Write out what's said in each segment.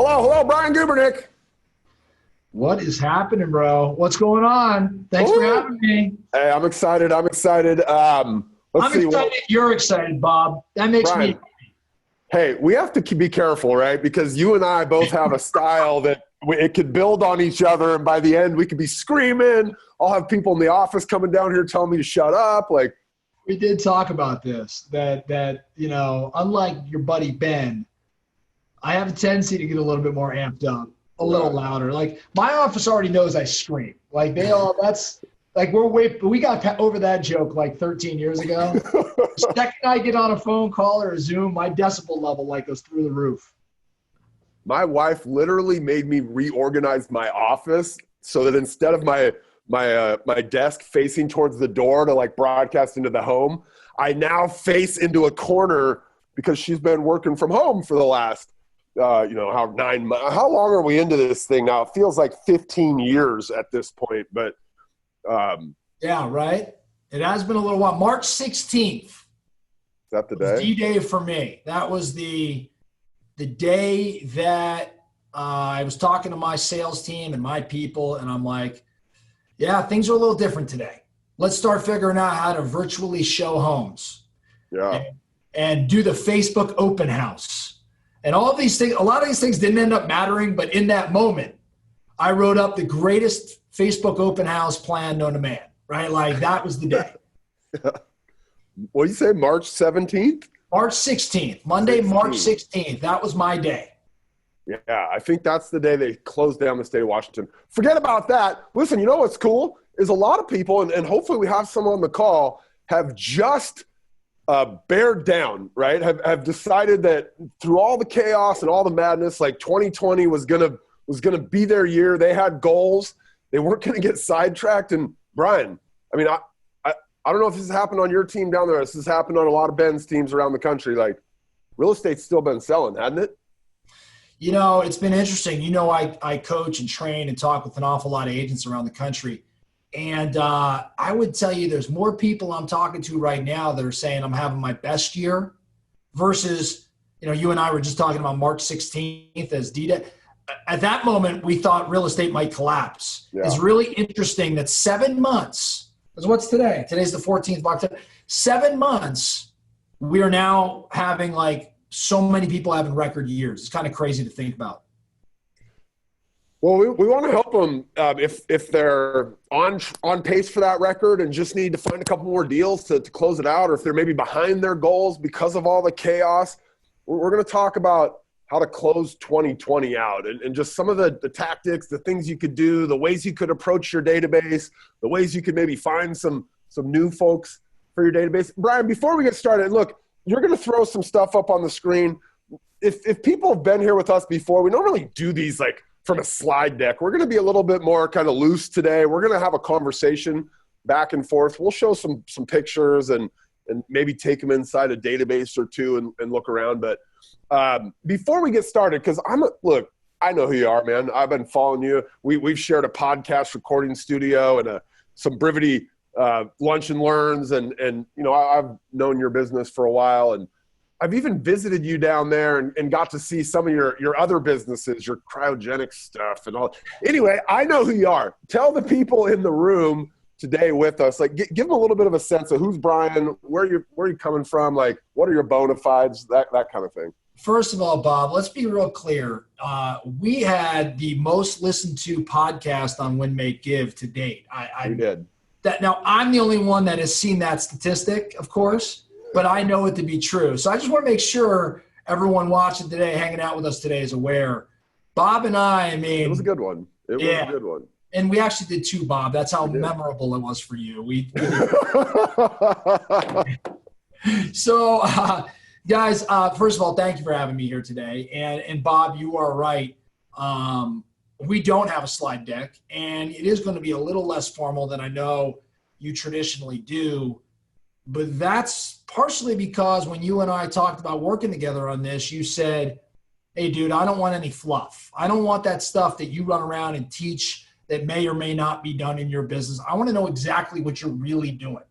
Hello, Brian Gubernick. What is happening, bro? What's going on? Thanks for having me. Hey, I'm excited. I'm excited. I'm excited. You're excited, Bob. That makes Brian, me. Hey, we have to be careful, right? Because you and I both have a style that it could build on each other, and by the end, we could be screaming. I'll have people in the office coming down here telling me to shut up. Like, we did talk about this. That unlike your buddy Ben, I have a tendency to get a little bit more amped up, a little louder. Like my office already knows I scream. Like they all. That's like we got over that joke like 13 years ago. The second I get on a phone call or a Zoom, my decibel level like goes through the roof. My wife literally made me reorganize my office so that instead of my desk facing towards the door to like broadcast into the home, I now face into a corner because she's been working from home for the last, how 9 months. How long are we into this thing now? It feels like 15 years at this point, but. Yeah, right. It has been a little while. March 16th. Is that the day? D-Day for me. That was the day that I was talking to my sales team and my people, and I'm like, yeah, things are a little different today. Let's start figuring out how to virtually show homes. Yeah. And do the Facebook open house. And all of these things, a lot of these things didn't end up mattering, but in that moment, I wrote up the greatest Facebook open house plan known to man, right? Like that was the day. What did you say, March 17th? March 16th, Monday, 16th. March 16th. That was my day. Yeah, I think that's the day they closed down the state of Washington. Forget about that. Listen, you know what's cool is a lot of people, and hopefully we have some on the call, have just bared down, right? Have decided that through all the chaos and all the madness, like 2020 was gonna be their year. They had goals. They weren't gonna get sidetracked. And Brian, I mean, I don't know if this has happened on your team down there. This has happened on a lot of Ben's teams around the country. Like, real estate's still been selling, hasn't it? You know, it's been interesting. You know, I coach and train and talk with an awful lot of agents around the country. And I would tell you there's more people I'm talking to right now that are saying I'm having my best year versus, you and I were just talking about March 16th as D-Day. At that moment, we thought real estate might collapse. Yeah. It's really interesting that 7 months – because what's today? Today's the 14th of October. 7 months, we are now having like so many people having record years. It's kind of crazy to think about. Well, we want to help them if they're on pace for that record and just need to find a couple more deals to close it out, or if they're maybe behind their goals because of all the chaos. We're going to talk about how to close 2020 out and just some of the tactics, the things you could do, the ways you could approach your database, the ways you could maybe find some new folks for your database. Brian, before we get started, look, you're going to throw some stuff up on the screen. If people have been here with us before, we don't really do these like from a slide deck. We're going to be a little bit more kind of loose today. We're going to have a conversation back and forth. We'll show some pictures and maybe take them inside a database or two and look around. But before we get started, because I know who you are, man. I've been following you. We've shared a podcast recording studio and some Brivity lunch and learns, and I've known your business for a while, and I've even visited you down there and got to see some of your other businesses, your cryogenic stuff and all. Anyway, I know who you are. Tell the people in the room today with us, like give them a little bit of a sense of who's Brian, where you coming from, like what are your bona fides, that kind of thing. First of all, Bob, let's be real clear. We had the most listened to podcast on Win, Make, Give to date. We did. Now, I'm the only one that has seen that statistic, of course, but I know it to be true. So I just want to make sure everyone watching today, hanging out with us today, is aware. Bob and I mean. It was a good one. It was a good one. And we actually did too, Bob. That's how memorable it was for you. We So, guys, first of all, thank you for having me here today. And Bob, you are right. We don't have a slide deck, and it is going to be a little less formal than I know you traditionally do. But that's partially because when you and I talked about working together on this, you said, hey, dude, I don't want any fluff. I don't want that stuff that you run around and teach that may or may not be done in your business. I want to know exactly what you're really doing.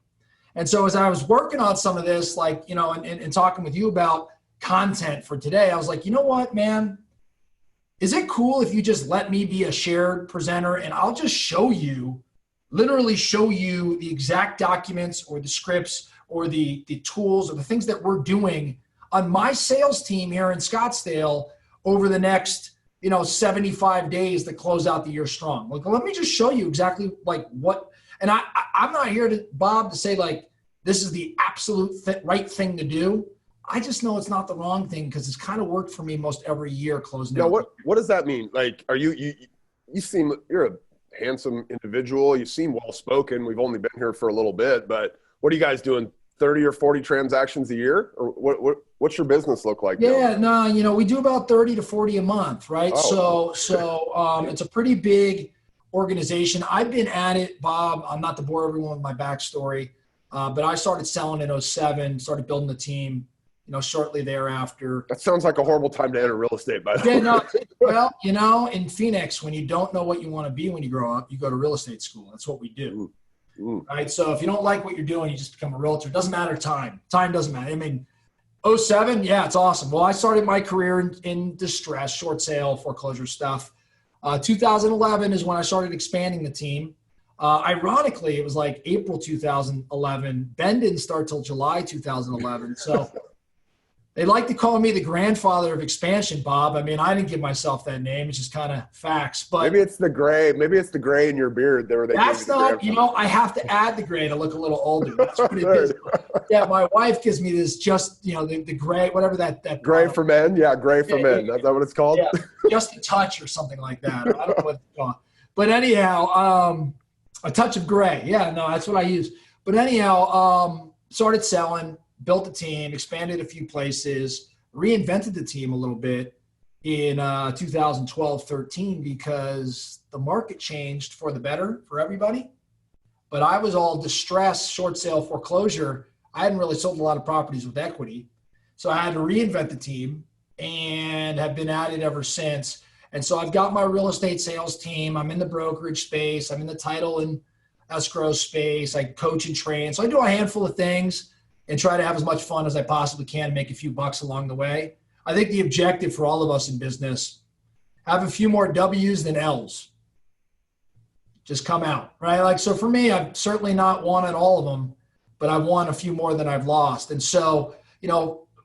And so as I was working on some of this, like, and talking with you about content for today, I was like, you know what, man? is it cool if you just let me be a shared presenter and I'll just show you, literally show you the exact documents or the scripts or the tools or the things that we're doing on my sales team here in Scottsdale over the next, 75 days to close out the year strong. Like, let me just show you exactly like what, and I'm not here to, Bob, to say like, this is the absolute right thing to do. I just know it's not the wrong thing because it's kind of worked for me most every year closing out. Now, what does that mean? Like, are you seem, you're a handsome individual. You seem well-spoken. We've only been here for a little bit, but what are you guys doing? 30 or 40 transactions a year? Or what's your business look like? Yeah, no, we do about 30 to 40 a month, right? Oh. So it's a pretty big organization. I've been at it, Bob. I'm not to bore everyone with my backstory, but I started selling in 2007, started building the team, shortly thereafter. That sounds like a horrible time to enter real estate, by the way. Yeah, no, well, in Phoenix, when you don't know what you want to be when you grow up, you go to real estate school. That's what we do. Right. So if you don't like what you're doing, you just become a realtor. It doesn't matter time. Time doesn't matter. I mean, 2007, yeah, it's awesome. Well, I started my career in distress, short sale, foreclosure stuff. 2011 is when I started expanding the team. Ironically, it was like April 2011. Ben didn't start till July 2011. So they like to call me the grandfather of expansion, Bob. I mean, I didn't give myself that name. It's just kind of facts. But maybe it's the gray. Maybe it's the gray in your beard. That's not, I have to add the gray to look a little older. That's what it is. Yeah, my wife gives me this just, the gray, whatever that gray for men. Yeah, gray for men. Is that what it's called? Yeah, just a touch or something like that. I don't know what it's called. But anyhow, a touch of gray. Yeah, no, that's what I use. But anyhow, started selling. Built a team, expanded a few places, reinvented the team a little bit in 2012-13 because the market changed for the better for everybody. But I was all distressed, short sale, foreclosure. I hadn't really sold a lot of properties with equity. So I had to reinvent the team and have been at it ever since. And so I've got my real estate sales team. I'm in the brokerage space. I'm in the title and escrow space. I coach and train. So I do a handful of things and try to have as much fun as I possibly can and make a few bucks along the way. I think the objective for all of us in business, have a few more W's than L's. Just come out, right? Like, so for me, I've certainly not won at all of them, but I've won a few more than I've lost. And so,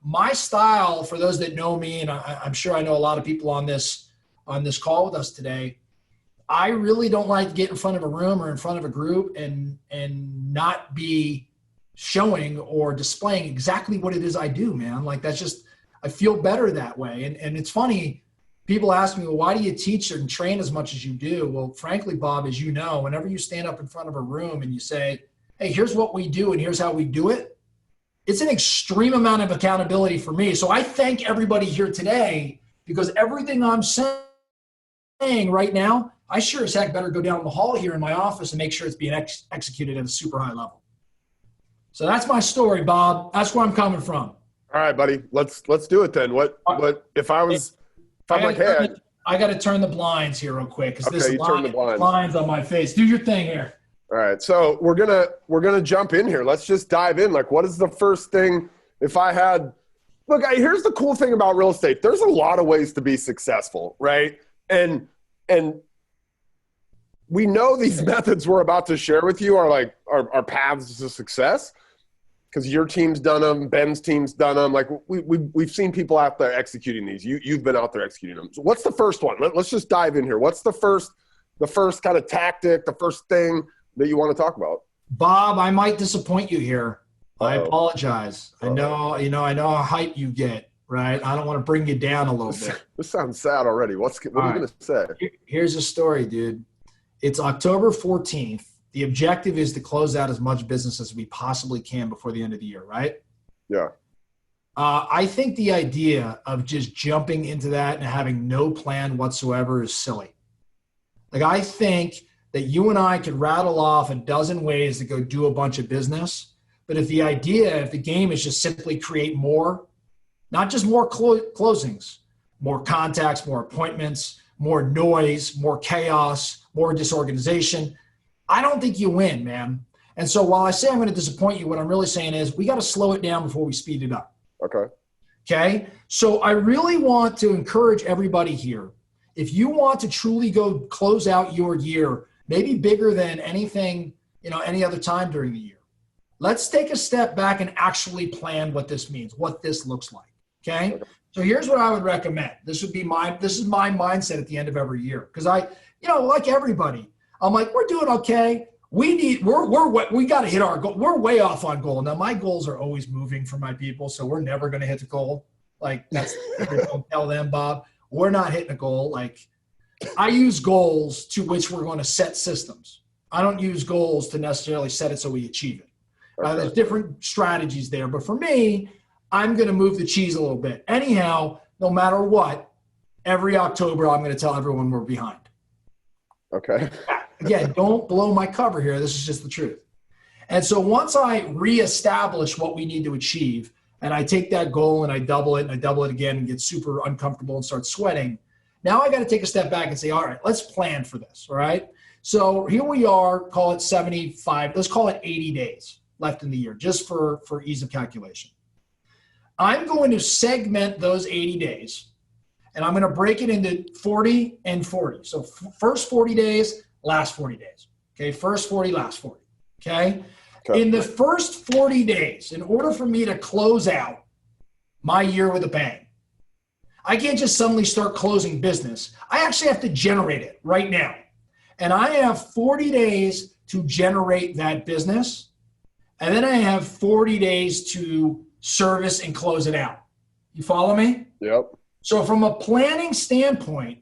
my style, for those that know me, and I'm sure I know a lot of people on this call with us today, I really don't like to get in front of a room or in front of a group and not be showing or displaying exactly what it is I do, man. Like, that's just, I feel better that way. And it's funny, people ask me, well, why do you teach and train as much as you do? Well, frankly, Bob, as you know, whenever you stand up in front of a room and you say, hey, here's what we do and here's how we do it, it's an extreme amount of accountability for me. So I thank everybody here today because everything I'm saying right now, I sure as heck better go down the hall here in my office and make sure it's being executed at a super high level. So that's my story, Bob. That's where I'm coming from. All right, buddy. Let's do it then. What if I'm like, hey, I got to turn the blinds here real quick because this turn the blinds on my face. Do your thing here. All right. So we're gonna jump in here. Let's just dive in. Like, what is the first thing? If I had, look, here's the cool thing about real estate. There's a lot of ways to be successful, right? And we know these methods we're about to share with you are like our paths to success. Because your team's done them, Ben's team's done them. Like we've seen people out there executing these. You've been out there executing them. So what's the first one? Let's just dive in here. What's the first kind of tactic, the first thing that you want to talk about? Bob, I might disappoint you here. I apologize. I know how hype you get, right? I don't want to bring you down a little bit. This sounds sad already. What are you going to say? Here's a story, dude. It's October 14th. The objective is to close out as much business as we possibly can before the end of the year, right? Yeah. I think the idea of just jumping into that and having no plan whatsoever is silly. Like, I think that you and I could rattle off a dozen ways to go do a bunch of business. But if the game is just simply create more, not just more closings, more contacts, more appointments, more noise, more chaos, more disorganization, I don't think you win, man. And so while I say I'm going to disappoint you, what I'm really saying is we got to slow it down before we speed it up. Okay. Okay. So I really want to encourage everybody here. if you want to truly go close out your year, maybe bigger than anything, any other time during the year, let's take a step back and actually plan what this means, what this looks like. Okay. So here's what I would recommend. This is my mindset at the end of every year. Cause like everybody, I'm like, we're doing okay. We got to hit our goal. We're way off on goal. Now my goals are always moving for my people. So we're never going to hit the goal. Like don't tell them, Bob, we're not hitting a goal. Like I use goals to which we're going to set systems. I don't use goals to necessarily set it so we achieve it. There's different strategies there. But for me, I'm going to move the cheese a little bit. Anyhow, no matter what, every October, I'm going to tell everyone we're behind. Okay. Again, don't blow my cover here. This is just the truth. And so once I reestablish what we need to achieve, and I take that goal and I double it and I double it again and get super uncomfortable and start sweating, now I got to take a step back and say, all right, let's plan for this. All right. So here we are, call it 75, let's call it 80 days left in the year, just for ease of calculation. I'm going to segment those 80 days, and I'm going to break it into 40 and 40. So first 40 days, last 40 days. Okay, first 40, last 40. Okay? In the first 40 days, in order for me to close out my year with a bang, I can't just suddenly start closing business. I actually have to generate it right now. And I have 40 days to generate that business. And then I have 40 days to service and close it out. You follow me? Yep. So from a planning standpoint,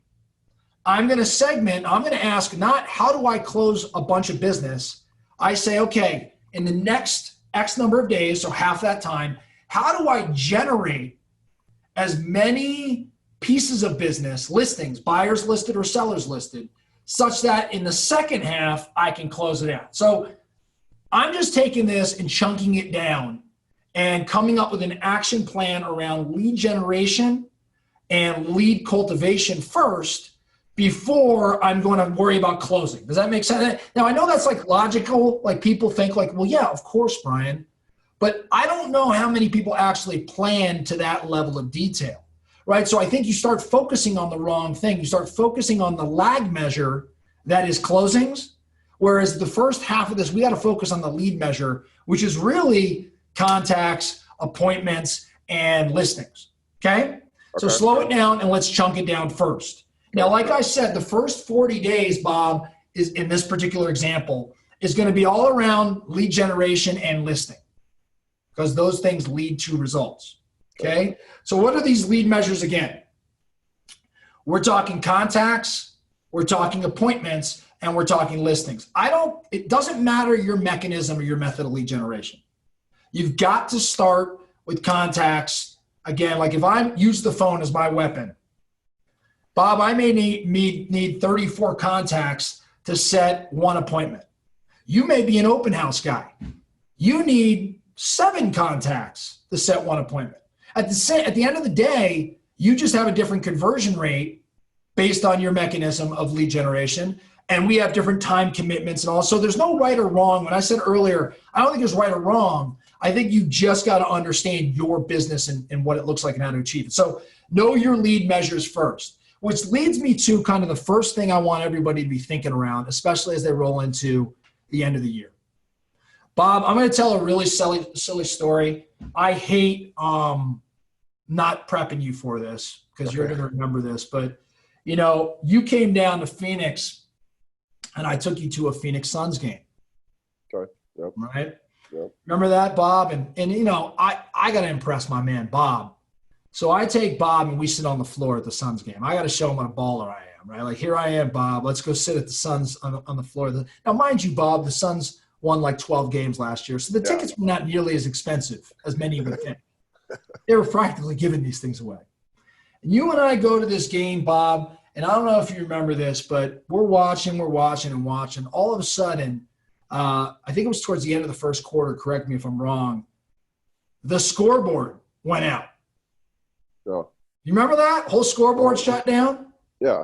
I'm going to segment, I'm going to ask not how do I close a bunch of business. I say, okay, in the next X number of days, so half that time, how do I generate as many pieces of business, listings, buyers listed or sellers listed, such that in the second half, I can close it out. So I'm just taking this and chunking it down and coming up with an action plan around lead generation and lead cultivation first before I'm going to worry about closing. Does that make sense? Now, I know that's like logical. Like people think like, well, yeah, of course, Brian. But I don't know how many people actually plan to that level of detail, right? So I think you start focusing on the wrong thing. You start focusing on the lag measure that is closings. Whereas the first half of this, we got to focus on the lead measure, which is really contacts, appointments, and listings. Okay? So slow it down and let's chunk it down first. Now, like I said, the first 40 days, Bob, is in this particular example, is going to be all around lead generation and listing because those things lead to results. Okay? So what are these lead measures again? We're talking contacts, we're talking appointments, and we're talking listings. It doesn't matter your mechanism or your method of lead generation. You've got to start with contacts. Again, like if I use the phone as my weapon, Bob, I may need 34 contacts to set one appointment. You may be an open house guy. You need 7 contacts to set one appointment. At the end of the day, you just have a different conversion rate based on your mechanism of lead generation. And we have different time commitments and all. So there's no right or wrong. When I said earlier, I don't think there's right or wrong. I think you just got to understand your business and what it looks like and how to achieve it. So know your lead measures first, which leads me to kind of the first thing I want everybody to be thinking around, especially as they roll into the end of the year. Bob, I'm going to tell a really silly story. I hate not prepping you for this because you're going to remember this. But, you came down to Phoenix and I took you to a Phoenix Suns game. Okay. Yep. Right? Yep. Remember that, Bob? And I got to impress my man, Bob. So I take Bob and we sit on the floor at the Suns game. I got to show him what a baller I am, right? Like, here I am, Bob. Let's go sit at the Suns on the floor. Now, mind you, Bob, the Suns won like 12 games last year. So the tickets were not nearly as expensive as many would think. They were practically giving these things away. And you and I go to this game, Bob, and I don't know if you remember this, but we're watching. All of a sudden, I think it was towards the end of the first quarter, correct me if I'm wrong, the scoreboard went out. Yeah. You remember that? Whole scoreboard shut down? Yeah.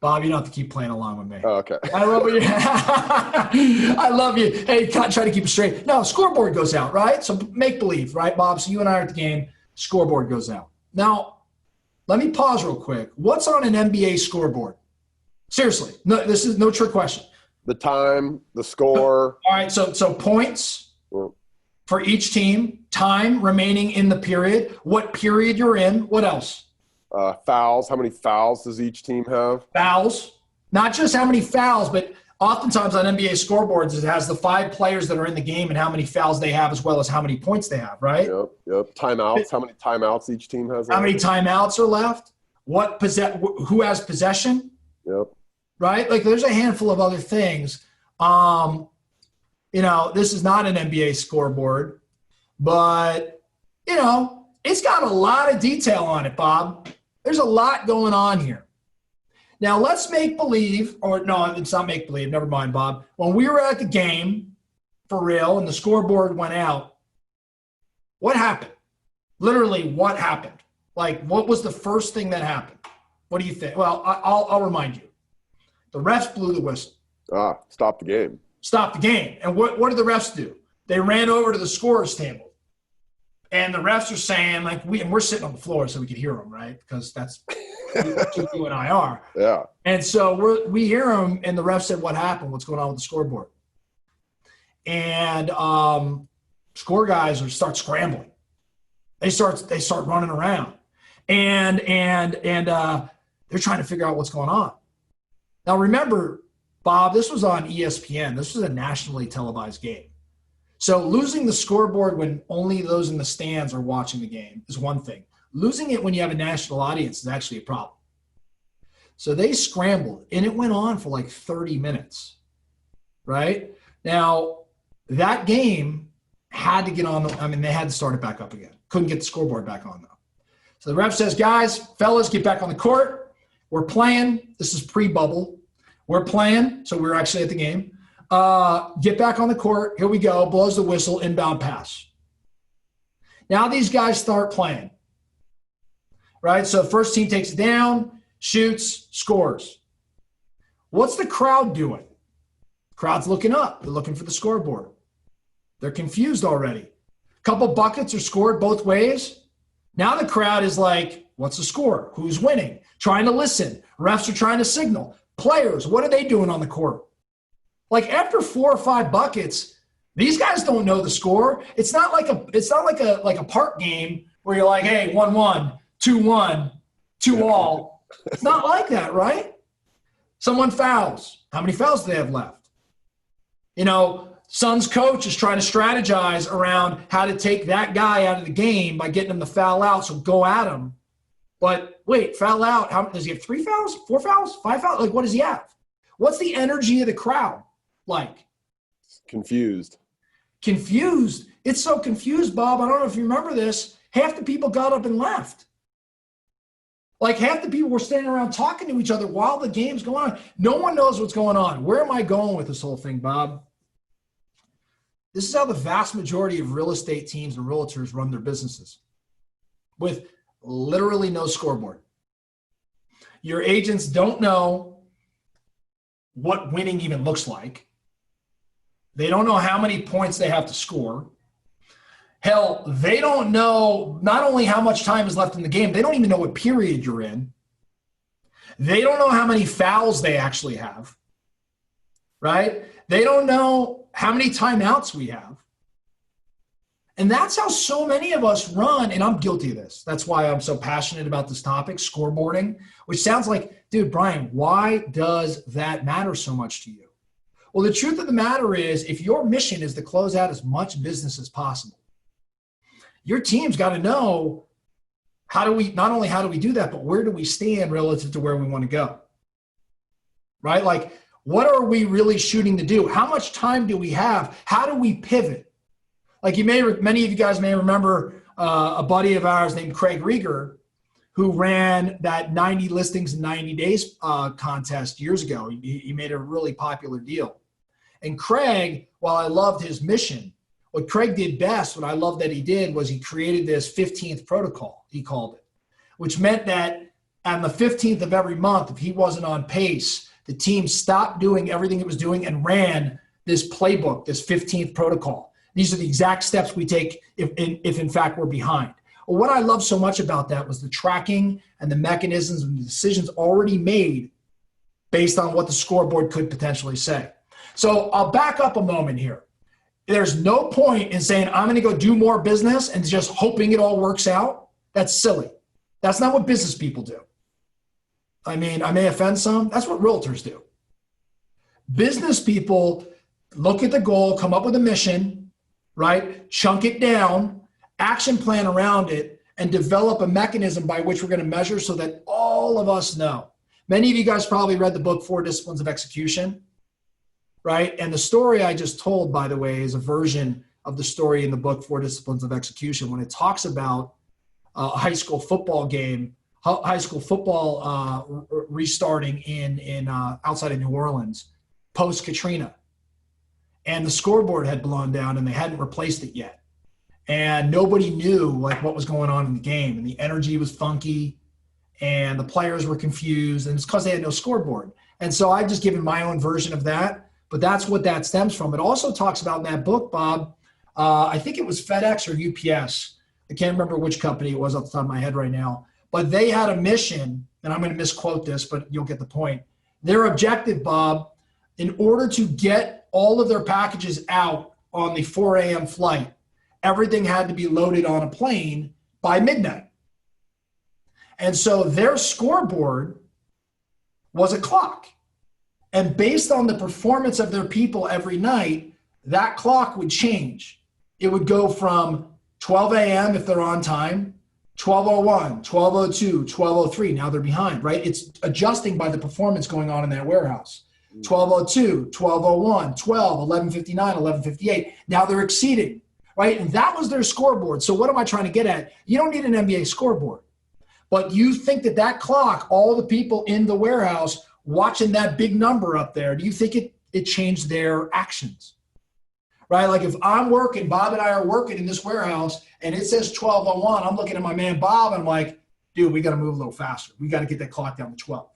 Bob, you don't have to keep playing along with me. Oh, okay. I love you. I love you. Hey, try to keep it straight. No, scoreboard goes out, right? So make believe, right, Bob? So you and I are at the game. Scoreboard goes out. Now, let me pause real quick. What's on an NBA scoreboard? Seriously, no, this is no trick question. The time, the score. All right, so points for each team, time remaining in the period, what period you're in, what else? Fouls. How many fouls does each team have? Fouls. Not just how many fouls, but oftentimes on NBA scoreboards, it has the 5 players that are in the game and how many fouls they have as well as how many points they have, right? Yep. Timeouts. How many timeouts each team has? How many timeouts are left? Who has possession? Yep. Right? Like there's a handful of other things. This is not an NBA scoreboard, but, it's got a lot of detail on it, Bob. There's a lot going on here. Now let's make believe, or no, it's not make believe. Never mind, Bob. When we were at the game for real and the scoreboard went out, what happened? Literally, what happened? Like, what was the first thing that happened? What do you think? Well, I'll remind you. The refs blew the whistle. Stop the game. Stop the game. And what did the refs do? They ran over to the scorer's table. And the refs are saying, like, we're sitting on the floor so we could hear them, right? Because that's who you and I are. Yeah. And so we hear them, and the ref said, what happened? What's going on with the scoreboard? And score guys start scrambling. They start running around. And they're trying to figure out what's going on. Now, remember, Bob, this was on ESPN. This was a nationally televised game. So losing the scoreboard when only those in the stands are watching the game is one thing. Losing it when you have a national audience is actually a problem. So they scrambled, and it went on for like 30 minutes, right? Now, that game had to get on. They had to start it back up again. Couldn't get the scoreboard back on, though. So the ref says, guys, fellas, get back on the court. We're playing. This is pre-bubble. We're playing, so we're actually at the game. Get back on the court. Here we go. Blows the whistle, inbound pass. Now these guys start playing, right? So first team takes it down, shoots, scores. What's the crowd doing? Crowd's looking up. They're looking for the scoreboard. They're confused already. A couple buckets are scored both ways. Now the crowd is like, what's the score? Who's winning? Trying to listen. Refs are trying to signal. Players, what are they doing on the court? Like after 4 or 5 buckets, these guys don't know the score. It's not like a park game where you're like, hey, 1-1, 2-1, 2-all. It's not like that, right? Someone fouls. How many fouls do they have left? Suns coach is trying to strategize around how to take that guy out of the game by getting him to foul out, so go at him. But wait, foul out. How does he have 3 fouls, 4 fouls, 5 fouls? Like, what does he have? What's the energy of the crowd like? Confused. Confused. It's so confused, Bob. I don't know if you remember this. Half the people got up and left. Like half the people were standing around talking to each other while the game's going on. No one knows what's going on. Where am I going with this whole thing, Bob? This is how the vast majority of real estate teams and realtors run their businesses, with literally no scoreboard. Your agents don't know what winning even looks like. They don't know how many points they have to score. Hell, they don't know not only how much time is left in the game, they don't even know what period you're in. They don't know how many fouls they actually have, right? They don't know how many timeouts we have. And that's how so many of us run, and I'm guilty of this. That's why I'm so passionate about this topic, scoreboarding, which sounds like, dude, Brian, why does that matter so much to you? Well, the truth of the matter is, if your mission is to close out as much business as possible, your team's got to know not only how do we do that, but where do we stand relative to where we want to go, right? Like, what are we really shooting to do? How much time do we have? How do we pivot? Like many of you guys may remember a buddy of ours named Craig Rieger, who ran that 90 listings in 90 days contest years ago. He made a really popular deal. And Craig, while I loved his mission, what Craig did best, what I love that he did, was he created this 15th protocol, he called it, which meant that on the 15th of every month, if he wasn't on pace, the team stopped doing everything it was doing and ran this playbook, this 15th protocol. These are the exact steps we take if in fact we're behind. Well, what I love so much about that was the tracking and the mechanisms and the decisions already made based on what the scoreboard could potentially say. So I'll back up a moment here. There's no point in saying, I'm going to go do more business and just hoping it all works out. That's silly. That's not what business people do. I mean, I may offend some. That's what realtors do. Business people look at the goal, come up with a mission, right? Chunk it down, action plan around it, and develop a mechanism by which we're going to measure so that all of us know. Many of you guys probably read the book, 4 Disciplines of Execution, right? And the story I just told, by the way, is a version of the story in the book, 4 Disciplines of Execution, when it talks about a high school football game, restarting in outside of New Orleans, post-Katrina. And the scoreboard had blown down and they hadn't replaced it yet. And nobody knew like what was going on in the game. And the energy was funky and the players were confused. And it's because they had no scoreboard. And so I've just given my own version of that. But that's what that stems from. It also talks about in that book, Bob, I think it was FedEx or UPS. I can't remember which company it was off the top of my head right now. But they had a mission, and I'm going to misquote this, but you'll get the point. Their objective, Bob, in order to get all of their packages out on the 4 a.m. flight, everything had to be loaded on a plane by midnight. And so their scoreboard was a clock. And based on the performance of their people every night, that clock would change. It would go from 12 a.m. if they're on time, 12:01, 12:02, 12:03. Now they're behind, right? It's adjusting by the performance going on in that warehouse. 12:02, 12:01, 12, 11:59, 11:58. Now they're exceeding, right? And that was their scoreboard. So what am I trying to get at? You don't need an NBA scoreboard. But you think that that clock, all the people in the warehouse watching that big number up there, do you think it changed their actions? Right? Like if I'm working, Bob and I are working in this warehouse and it says 12:01, I'm looking at my man Bob and I'm like, dude, we got to move a little faster. We got to get that clock down to 12.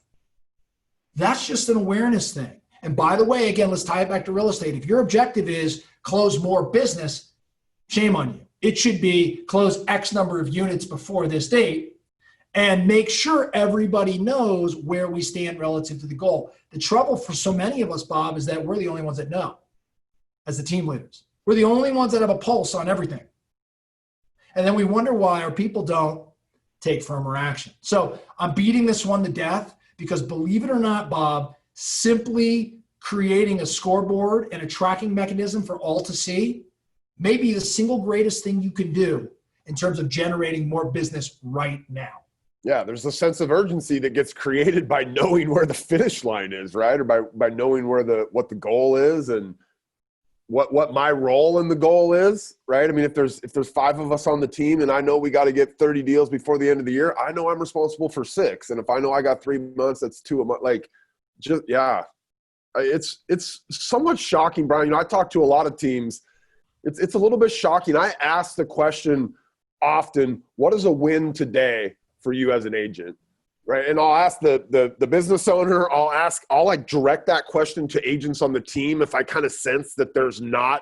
That's just an awareness thing. And by the way, again, let's tie it back to real estate. If your objective is close more business, shame on you. It should be close X number of units before this date and make sure everybody knows where we stand relative to the goal. The trouble for so many of us, Bob, is that we're the only ones that know. As the team leaders, we're the only ones that have a pulse on everything. And then we wonder why our people don't take firmer action. So I'm beating this one to death because believe it or not, Bob, simply creating a scoreboard and a tracking mechanism for all to see may be the single greatest thing you can do in terms of generating more business right now. Yeah, there's a sense of urgency that gets created by knowing where the finish line is, right? Or by knowing what the goal is and what my role in the goal is, right? I mean, if there's 5 of us on the team and I know we got to get 30 deals before the end of the year, I know I'm responsible for 6. And if I know I got 3 months, that's 2 a month. Like, just, yeah, it's somewhat shocking, Brian. You know, I talk to a lot of teams. It's a little bit shocking. I ask the question often, what is a win today for you as an agent? Right. And I'll ask the business owner, I'll like direct that question to agents on the team. If I kind of sense that there's not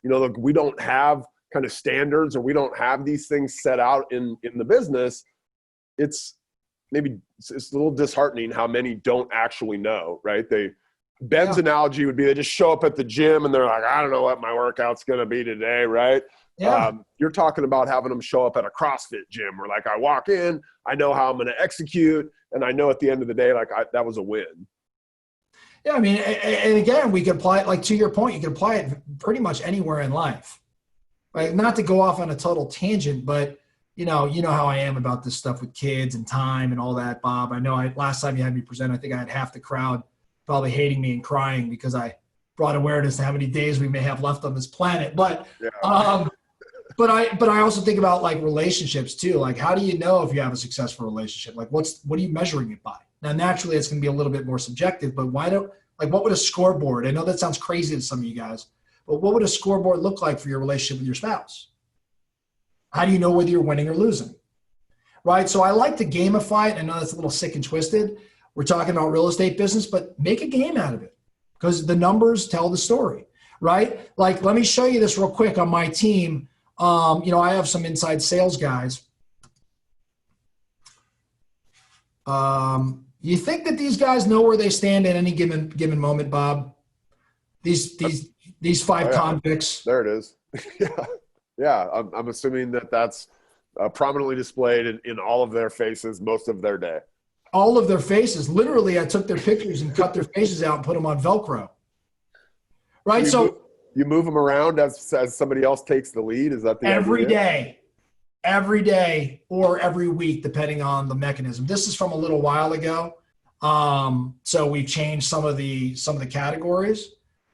look, we don't have kind of standards or we don't have these things set out in the business, it's a little disheartening how many don't actually know, right? Ben's analogy would be they just show up at the gym and they're like, I don't know what my workout's going to be today. Right. Yeah. You're talking about having them show up at a CrossFit gym where like I walk in, I know how I'm going to execute, and I know at the end of the day, like that was a win. Yeah, I mean, and again, we could apply it, like to your point, you can apply it pretty much anywhere in life. Right? Not to go off on a total tangent, but you know how I am about this stuff with kids and time and all that, Bob. I know last time you had me present, I think I had half the crowd probably hating me and crying because I brought awareness to how many days we may have left on this planet. But yeah. But I also think about like relationships too. Like, how do you know if you have a successful relationship? Like, what are you measuring it by? Now, naturally, it's going to be a little bit more subjective. But what would a scoreboard? I know that sounds crazy to some of you guys, but what would a scoreboard look like for your relationship with your spouse? How do you know whether you're winning or losing? Right. So I like to gamify it. I know that's a little sick and twisted. We're talking about real estate business, but make a game out of it because the numbers tell the story. Right. Like, let me show you this real quick on my team. I have some inside sales guys. You think that these guys know where they stand at any given moment, Bob? These five convicts. There it is. Yeah. I'm assuming that's prominently displayed in all of their faces most of their day. All of their faces. Literally, I took their pictures and cut their faces out and put them on Velcro. Right. You move them around as somebody else takes the lead. Is that the idea? Every day or every week, depending on the mechanism. This is from a little while ago. So we changed some of the categories,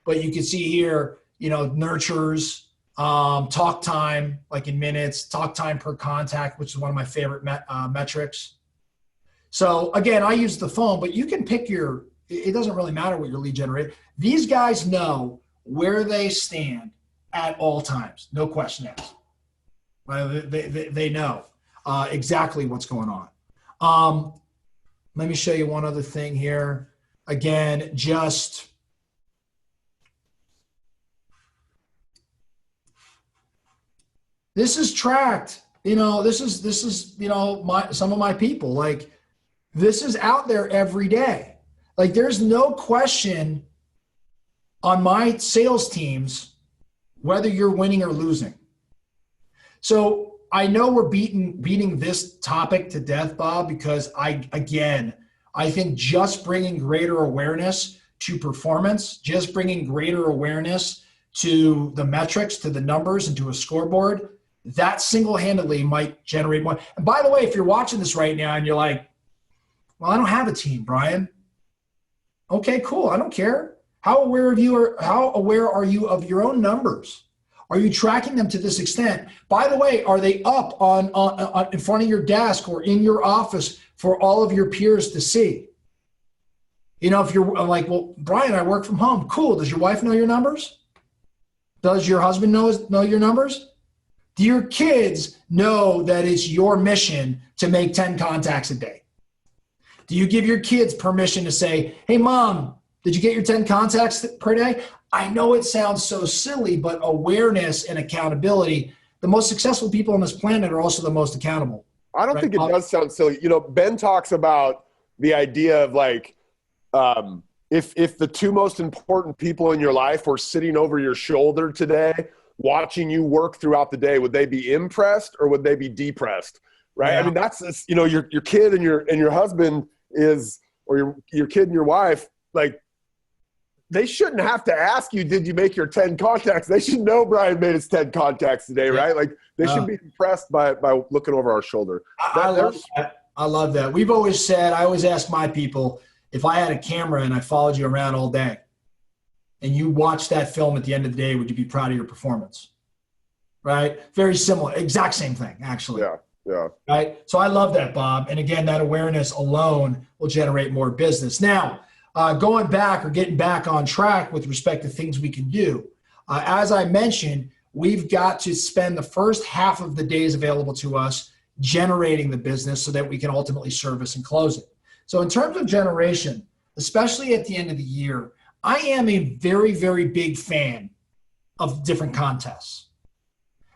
but you can see here, nurtures, talk time, like in minutes, talk time per contact, which is one of my favorite metrics. So again, I use the phone, but you can pick it doesn't really matter what your lead generator. These guys know where they stand at all times. No question asked. They know exactly what's going on. Let me show you one other thing here. Again, this is tracked. This is some of my people. Like, this is out there every day. Like, there's no question on my sales teams whether you're winning or losing. So I know we're beating this topic to death, Bob, because I think just bringing greater awareness to performance, just bringing greater awareness to the metrics, to the numbers, and to a scoreboard, that single-handedly might generate more. And by the way, if you're watching this right now and you're like, well, I don't have a team, Brian. Okay, cool. I don't care. How aware are you of your own numbers? Are you tracking them to this extent? By the way, are they up on in front of your desk or in your office for all of your peers to see? If you're like, well, Brian, I work from home. Cool. Does your wife know your numbers? Does your husband know your numbers? Do your kids know that it's your mission to make 10 contacts a day? Do you give your kids permission to say, hey, Mom, did you get your 10 contacts per day? I know it sounds so silly, but awareness and accountability, the most successful people on this planet are also the most accountable. I don't think it does sound silly. Ben talks about the idea of like, if the two most important people in your life were sitting over your shoulder today, watching you work throughout the day, would they be impressed or would they be depressed? Right. Yeah. I mean, that's, your kid and your husband or your kid and your wife, like, they shouldn't have to ask you, did you make your 10 contacts? They should know Brian made his 10 contacts today, right? Like, they should be impressed by looking over our shoulder. I love that. I love that. We've always said, I always ask my people, if I had a camera and I followed you around all day and you watched that film at the end of the day, would you be proud of your performance? Right? Very similar. Exact same thing, actually. Yeah. Yeah. Right. So I love that, Bob. And again, that awareness alone will generate more business. Now, going back or getting back on track with respect to things we can do. As I mentioned, we've got to spend the first half of the days available to us generating the business so that we can ultimately service and close it. So in terms of generation, especially at the end of the year, I am a very, very big fan of different contests.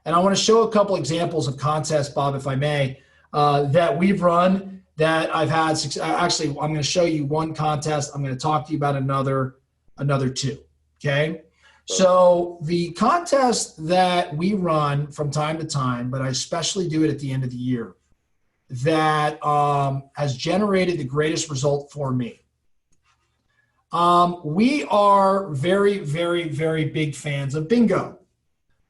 And I want to show a couple examples of contests, Bob, if I may, that we've run that I've had. Actually, I'm going to show you one contest. I'm going to talk to you about another two. Okay. So the contest that we run from time to time, but I especially do it at the end of the year, that has generated the greatest result for me. We are very, very, very big fans of bingo.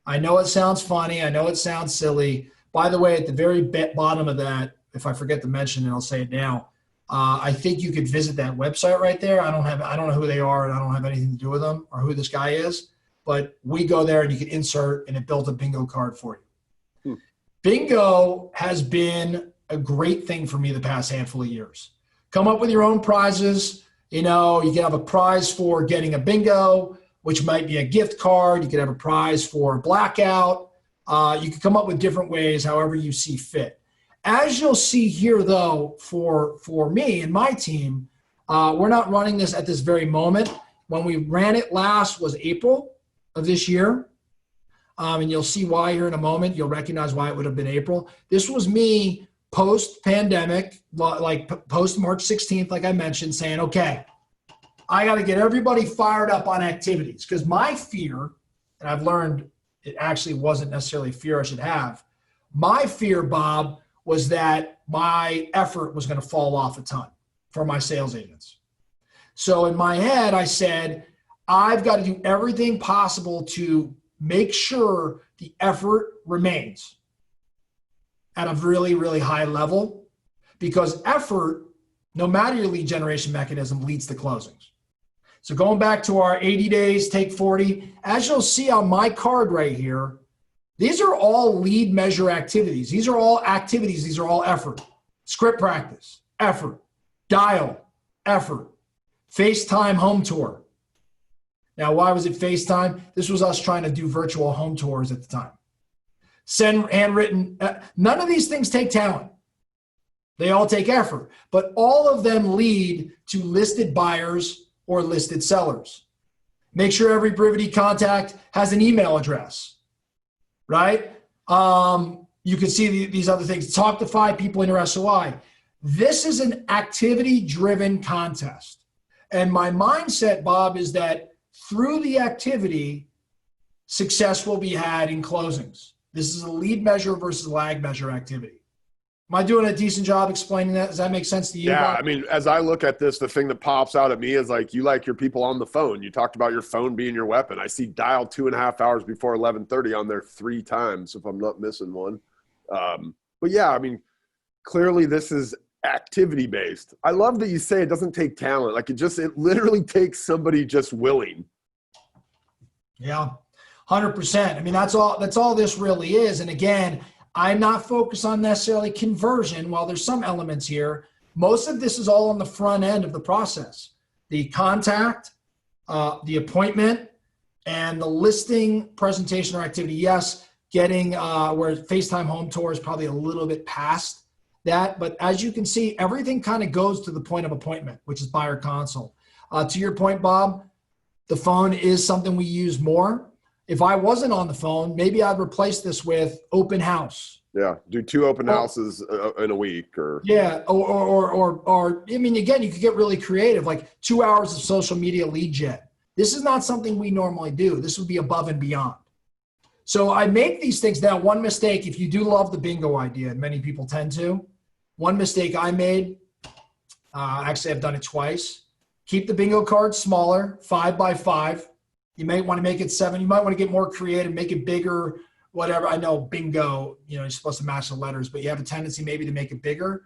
I know it sounds funny. I know it sounds silly. By the way, at the very bottom of that, if I forget to mention it, I'll say it now. I think you could visit that website right there. I don't know who they are, and I don't have anything to do with them or who this guy is. But we go there and you can insert, and it built a bingo card for you. Bingo has been a great thing for me the past handful of years. Come up with your own prizes. You can have a prize for getting a bingo, which might be a gift card. You could have a prize for a blackout. You can come up with different ways, however you see fit. As you'll see here, though, for me and my team, we're not running this at this very moment. When we ran it last was April of this year. And you'll see why here in a moment. You'll recognize why it would have been April. This was me post-pandemic, like post March 16th, like I mentioned, saying, okay, I got to get everybody fired up on activities. Because my fear, and I've learned it actually wasn't necessarily fear I should have. My fear, Bob, was that my effort was going to fall off a ton for my sales agents. So in my head, I said, I've got to do everything possible to make sure the effort remains at a really, really high level, because effort, no matter your lead generation mechanism, leads to closings. So going back to our 80 days, take 40, as you'll see on my card right here, these are all lead measure activities. These are all activities. These are all effort. Script practice, effort. Dial, effort. FaceTime home tour. Now, why was it FaceTime? This was us trying to do virtual home tours at the time. Send handwritten. None of these things take talent. They all take effort, but all of them lead to listed buyers or listed sellers. Make sure every Brivity contact has an email address, right? You can see these other things. Talk to 5 people in your SOI. This is an activity-driven contest. And my mindset, Bob, is that through the activity, success will be had in closings. This is a lead measure versus lag measure activity. Am I doing a decent job explaining that? Does that make sense to you, Yeah, Bob? I mean, as I look at this, the thing that pops out at me is like, you like your people on the phone. You talked about your phone being your weapon. I see dial 2.5 hours before 11:30 on there 3 times, if I'm not missing one. But yeah, I mean, clearly this is activity based. I love that you say it doesn't take talent. Like it literally takes somebody just willing. Yeah, 100%. I mean, that's all this really is. And again, I'm not focused on necessarily conversion. While there's some elements here, most of this is all on the front end of the process. The contact, the appointment, and the listing presentation or activity. Yes, getting where FaceTime home tour is probably a little bit past that. But as you can see, everything kind of goes to the point of appointment, which is buyer consult. To your point, Bob, the phone is something we use more. If I wasn't on the phone, maybe I'd replace this with open house. Yeah, do 2 open houses in a week, or yeah, or I mean, again, you could get really creative, like 2 hours of social media lead gen. This is not something we normally do. This would be above and beyond. So I make these things. Now, one mistake, if you do love the bingo idea, and many people tend to, one mistake I made, actually I've done it twice. Keep the bingo card smaller, 5 by 5. You may want to make it 7. You might want to get more creative, make it bigger, whatever. I know bingo, you're supposed to match the letters, but you have a tendency maybe to make it bigger.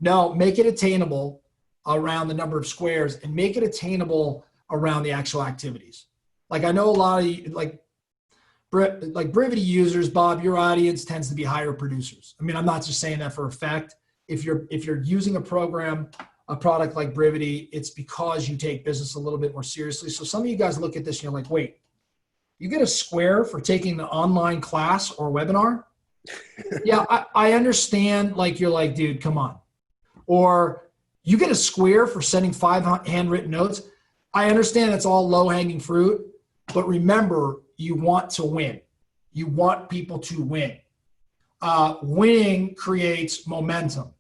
No, make it attainable around the number of squares and make it attainable around the actual activities. Like I know a lot of you, like Brivity users, Bob, your audience tends to be higher producers. I mean, I'm not just saying that for a fact. If you're using a product like Brivity, it's because you take business a little bit more seriously. So some of you guys look at this and you're like, wait, you get a square for taking the online class or webinar? Yeah, I understand. Like, you're like, dude, come on. Or you get a square for sending 5 handwritten notes. I understand that's all low-hanging fruit, but remember, you want to win. You want people to win. Winning creates momentum.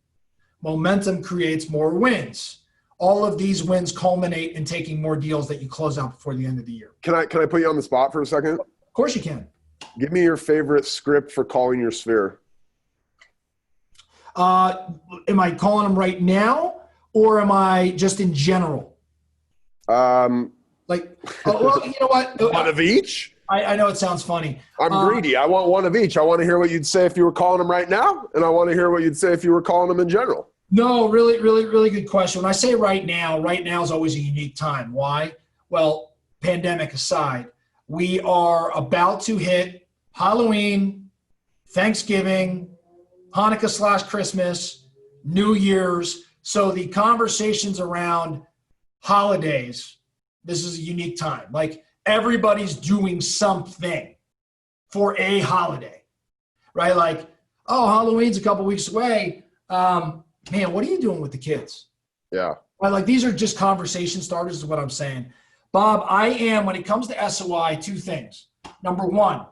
Momentum creates more wins. All of these wins culminate in taking more deals that you close out before the end of the year. Can I put you on the spot for a second? Of course you can. Give me your favorite script for calling your sphere. Am I calling them right now, or am I just in general? Well, you know what? One of each? I know it sounds funny. I'm greedy. I want one of each. I want to hear what you'd say if you were calling them right now, and I want to hear what you'd say if you were calling them in general. No, really, really, really good question. When I say right now is always a unique time. Why? Well, pandemic aside, we are about to hit Halloween, Thanksgiving, Hanukkah/Christmas, New Year's. So the conversations around holidays, this is a unique time. Like, everybody's doing something for a holiday, right? Like, oh, Halloween's a couple weeks away. Man, what are you doing with the kids? Yeah. Right, like, these are just conversation starters is what I'm saying. Bob, I am, when it comes to SOI, 2 things. Number one,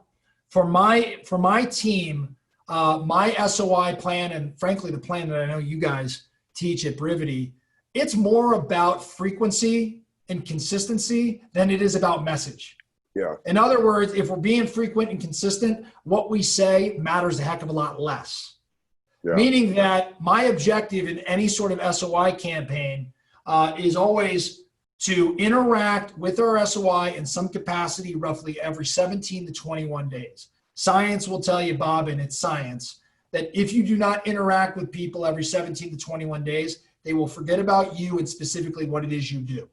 For my team, my SOI plan, and frankly, the plan that I know you guys teach at Brivity, it's more about frequency and consistency than it is about message. Yeah. In other words, if we're being frequent and consistent, what we say matters a heck of a lot less. Yeah. Meaning that my objective in any sort of SOI campaign is always to interact with our SOI in some capacity roughly every 17 to 21 days. Science will tell you, Bob, and it's science, that if you do not interact with people every 17 to 21 days, they will forget about you and specifically what it is you do.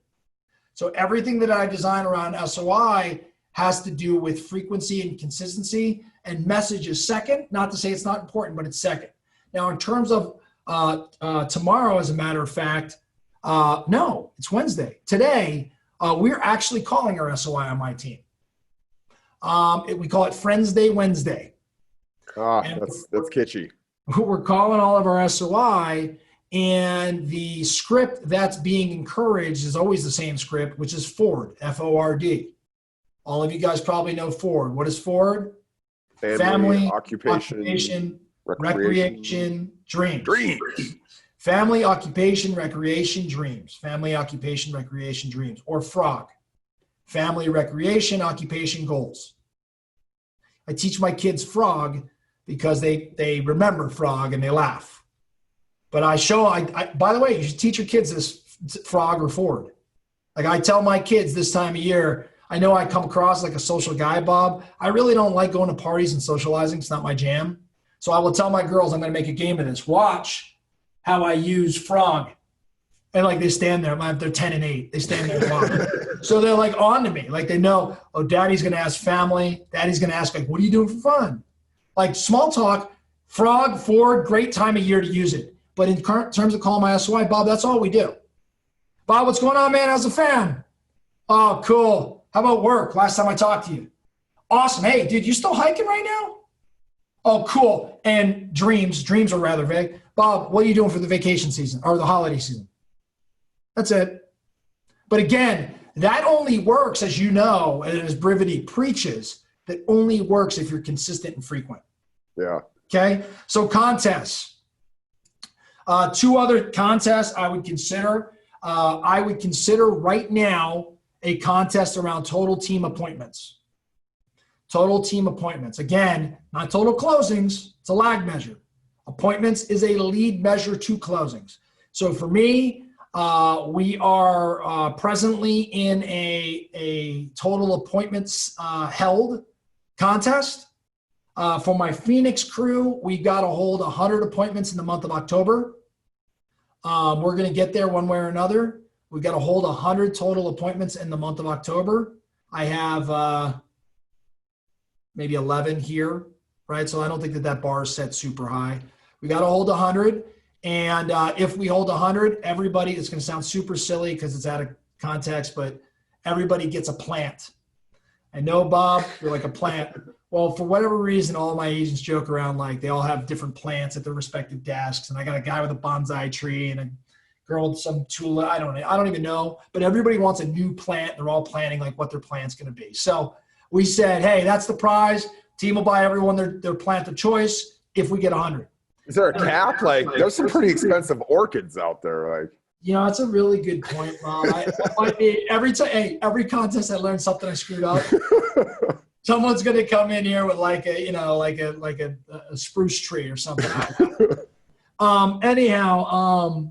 So everything that I design around SOI has to do with frequency and consistency, and message is second. Not to say it's not important, but it's second. Now, in terms of tomorrow, as a matter of fact, no, it's Wednesday. Today, we're actually calling our SOI on my team. We call it Friends Day Wednesday. That's kitschy. We're calling all of our SOI, and the script that's being encouraged is always the same script, which is Ford, F-O-R-D. All of you guys probably know Ford. What is Ford? Family, occupation, recreation, dreams. Family, occupation, recreation, dreams. Family, occupation, recreation, dreams. Or FROG. Family, recreation, occupation, goals. I teach my kids FROG because they remember FROG and they laugh. But by the way, you should teach your kids this FROG or Ford. Like I tell my kids this time of year, I know I come across like a social guy, Bob. I really don't like going to parties and socializing. It's not my jam. So I will tell my girls, I'm going to make a game of this. Watch how I use FROG. And like they stand there, they're 10 and 8. They stand there and watch. So they're like on to me. Like they know, oh, daddy's going to ask family. Daddy's going to ask, like, what are you doing for fun? Like small talk, FROG, Ford, great time of year to use it. But in terms of calling my SOI, Bob, that's all we do. Bob, what's going on, man? How's the fam? Oh, cool. How about work? Last time I talked to you. Awesome. Hey, dude, you still hiking right now? Oh, cool. And dreams are rather vague. Bob, what are you doing for the vacation season or the holiday season? That's it. But again, that only works, as you know, and as Brivity preaches, that only works if you're consistent and frequent. Yeah. Okay. So contests. Two other contests I would consider. I would consider right now a contest around total team appointments. Total team appointments. Again, not total closings. It's a lag measure. Appointments is a lead measure to closings. So for me, we are presently in a total appointments held contest. For my Phoenix crew, we got to hold 100 appointments in the month of October. We're going to get there one way or another. We've got to hold 100 total appointments in the month of October. I have maybe 11 here, right? So I don't think that bar is set super high. We got to hold 100. And if we hold 100, everybody, it's going to sound super silly because it's out of context, but everybody gets a plant. I know, Bob, you're like a plant. Well, for whatever reason, all of my agents joke around like they all have different plants at their respective desks. And I got a guy with a bonsai tree and a girl with some tulip. I don't even know. But everybody wants a new plant. They're all planning like what their plant's going to be. So we said, hey, that's the prize. Team will buy everyone their plant of choice if we get 100. Is there a cap? Like, there's some pretty expensive orchids out there. Like, you know, that's a really good point, Bob. Every contest I learn something I screwed up. Someone's going to come in here with like a spruce tree or something. Anyhow,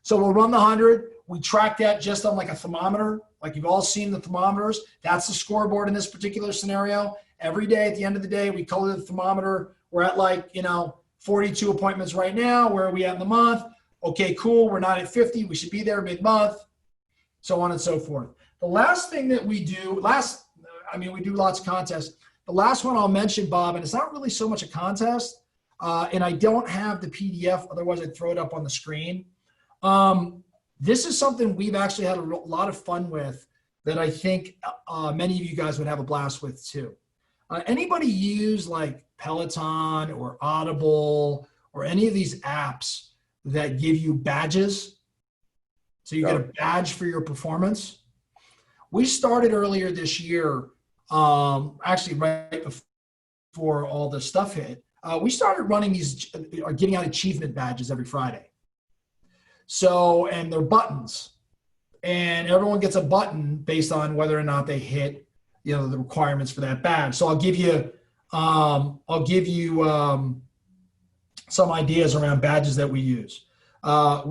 so we'll run the 100. We track that just on like a thermometer. Like you've all seen the thermometers. That's the scoreboard in this particular scenario. Every day at the end of the day, we color the thermometer. We're at 42 appointments right now. Where are we at in the month? Okay, cool. We're not at 50. We should be there mid-month, so on and so forth. The last thing that we do, we do lots of contests. The last one I'll mention, Bob, and it's not really so much a contest, and I don't have the PDF, otherwise I'd throw it up on the screen. This is something we've actually had a lot of fun with that I think many of you guys would have a blast with too. Anybody use like Peloton or Audible or any of these apps that give you badges? So you get a badge for your performance. We started earlier this year, actually right before all this stuff hit, we started running these or giving out achievement badges every Friday. So, and they're buttons, and everyone gets a button based on whether or not they hit, the requirements for that badge. So I'll give you some ideas around badges that we use. I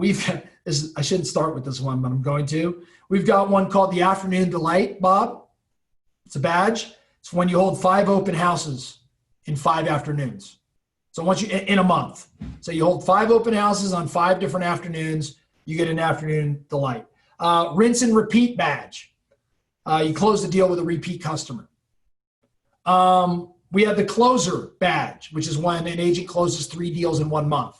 shouldn't start with this one, but I'm going to. We've got one called the Afternoon Delight, Bob. It's a badge. It's when you hold 5 open houses in 5 afternoons. So once in a month. So you hold 5 open houses on 5 different afternoons, you get an Afternoon Delight. Rinse and repeat badge. You close the deal with a repeat customer. We have the closer badge, which is when an agent closes 3 deals in 1 month,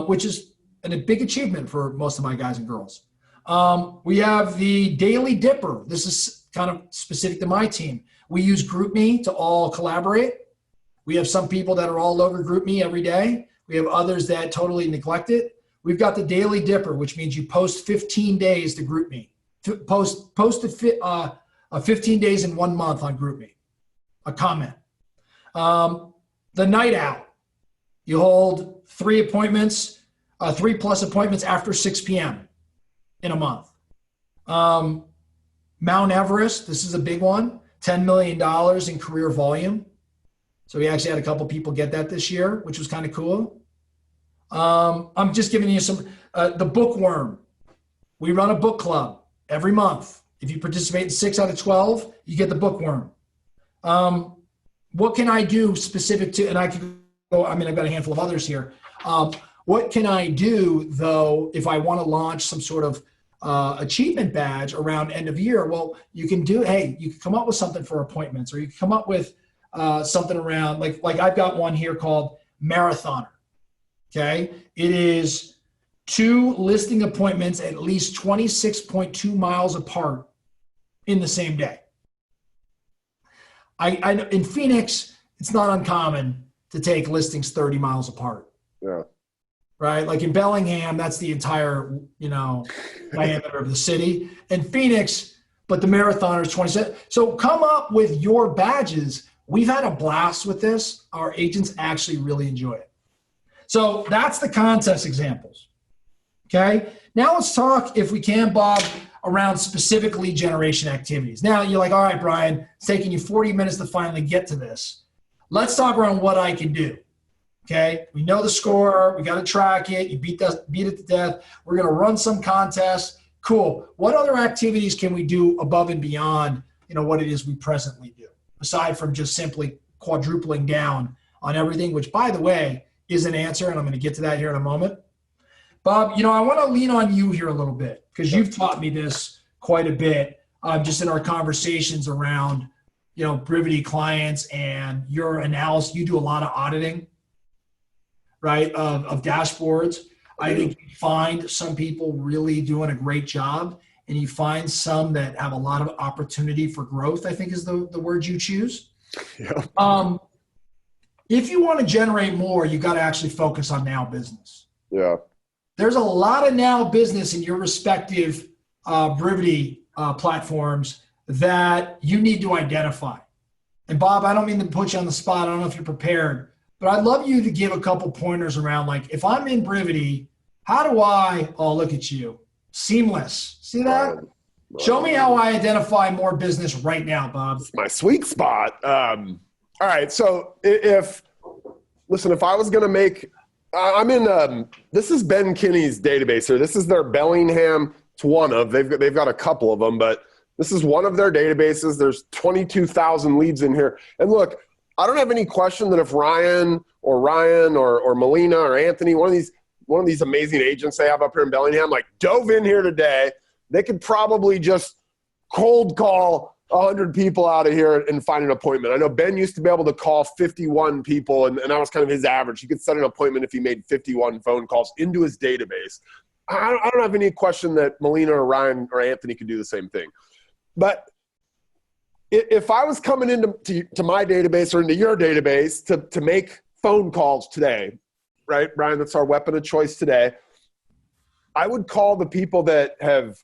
which is a big achievement for most of my guys and girls. We have the Daily Dipper. This is kind of specific to my team. We use GroupMe to all collaborate. We have some people that are all over GroupMe every day. We have others that totally neglect it. We've got the Daily Dipper, which means you post 15 days to GroupMe. Post 15 days in 1 month on GroupMe. A comment. The Night Out. You hold 3 appointments, 3 plus appointments after 6 p.m. in a month. Mount Everest, this is a big one, $10 million in career volume. So we actually had a couple people get that this year, which was kind of cool. I'm just giving you some, the Bookworm. We run a book club every month. If you participate in 6 out of 12, you get the Bookworm. What can I do specific to, and I can go, I've got a handful of others here. What can I do, though, if I want to launch some sort of achievement badge around end of year? Well, you can come up with something for appointments, or you can come up with something around, like I've got one here called Marathoner. Okay. It is 2 listing appointments at least 26.2 miles apart in the same day. I in Phoenix, it's not uncommon to take listings 30 miles apart. Yeah. Right? Like in Bellingham, that's the entire, diameter of the city. In Phoenix, but the marathoner is 27. So come up with your badges. We've had a blast with this. Our agents actually really enjoy it. So that's the contest examples. Okay. Now let's talk, if we can, Bob, around specific lead generation activities. Now you're like, all right, Brian, it's taking you 40 minutes to finally get to this. Let's talk around what I can do. Okay. We know the score. We got to track it. You beat it to death. We're going to run some contests. Cool. What other activities can we do above and beyond, what it is we presently do, aside from just simply quadrupling down on everything, which, by the way, is an answer. And I'm going to get to that here in a moment. Bob, I want to lean on you here a little bit, because you've taught me this quite a bit, just in our conversations around, Brivity clients and your analysis. You do a lot of auditing, right, of dashboards. I think you find some people really doing a great job, and you find some that have a lot of opportunity for growth, I think is the word you choose. Yeah. If you want to generate more, you got to actually focus on now business. Yeah. There's a lot of now business in your respective Brivity platforms that you need to identify. And Bob, I don't mean to put you on the spot. I don't know if you're prepared, but I'd love you to give a couple pointers around, like, if I'm in Brivity, how do look at you, seamless. See that? Show me how I identify more business right now, Bob. It's my sweet spot. All right. So if I was going to make, I'm in, this is Ben Kinney's database here. This is their Bellingham. It's one of, they've got a couple of them, but this is one of their databases. There's 22,000 leads in here. And look, I don't have any question that if Ryan or Melina or Anthony, one of these amazing agents they have up here in Bellingham, like, dove in here today, they could probably just cold call 100 people out of here and find an appointment. I know Ben used to be able to call 51 people, and that was kind of his average. He could set an appointment if he made 51 phone calls into his database. I don't have any question that Melina or Ryan or Anthony could do the same thing. But if I was coming into my database or into your database to make phone calls today, right, Brian, that's our weapon of choice today, I would call the people that have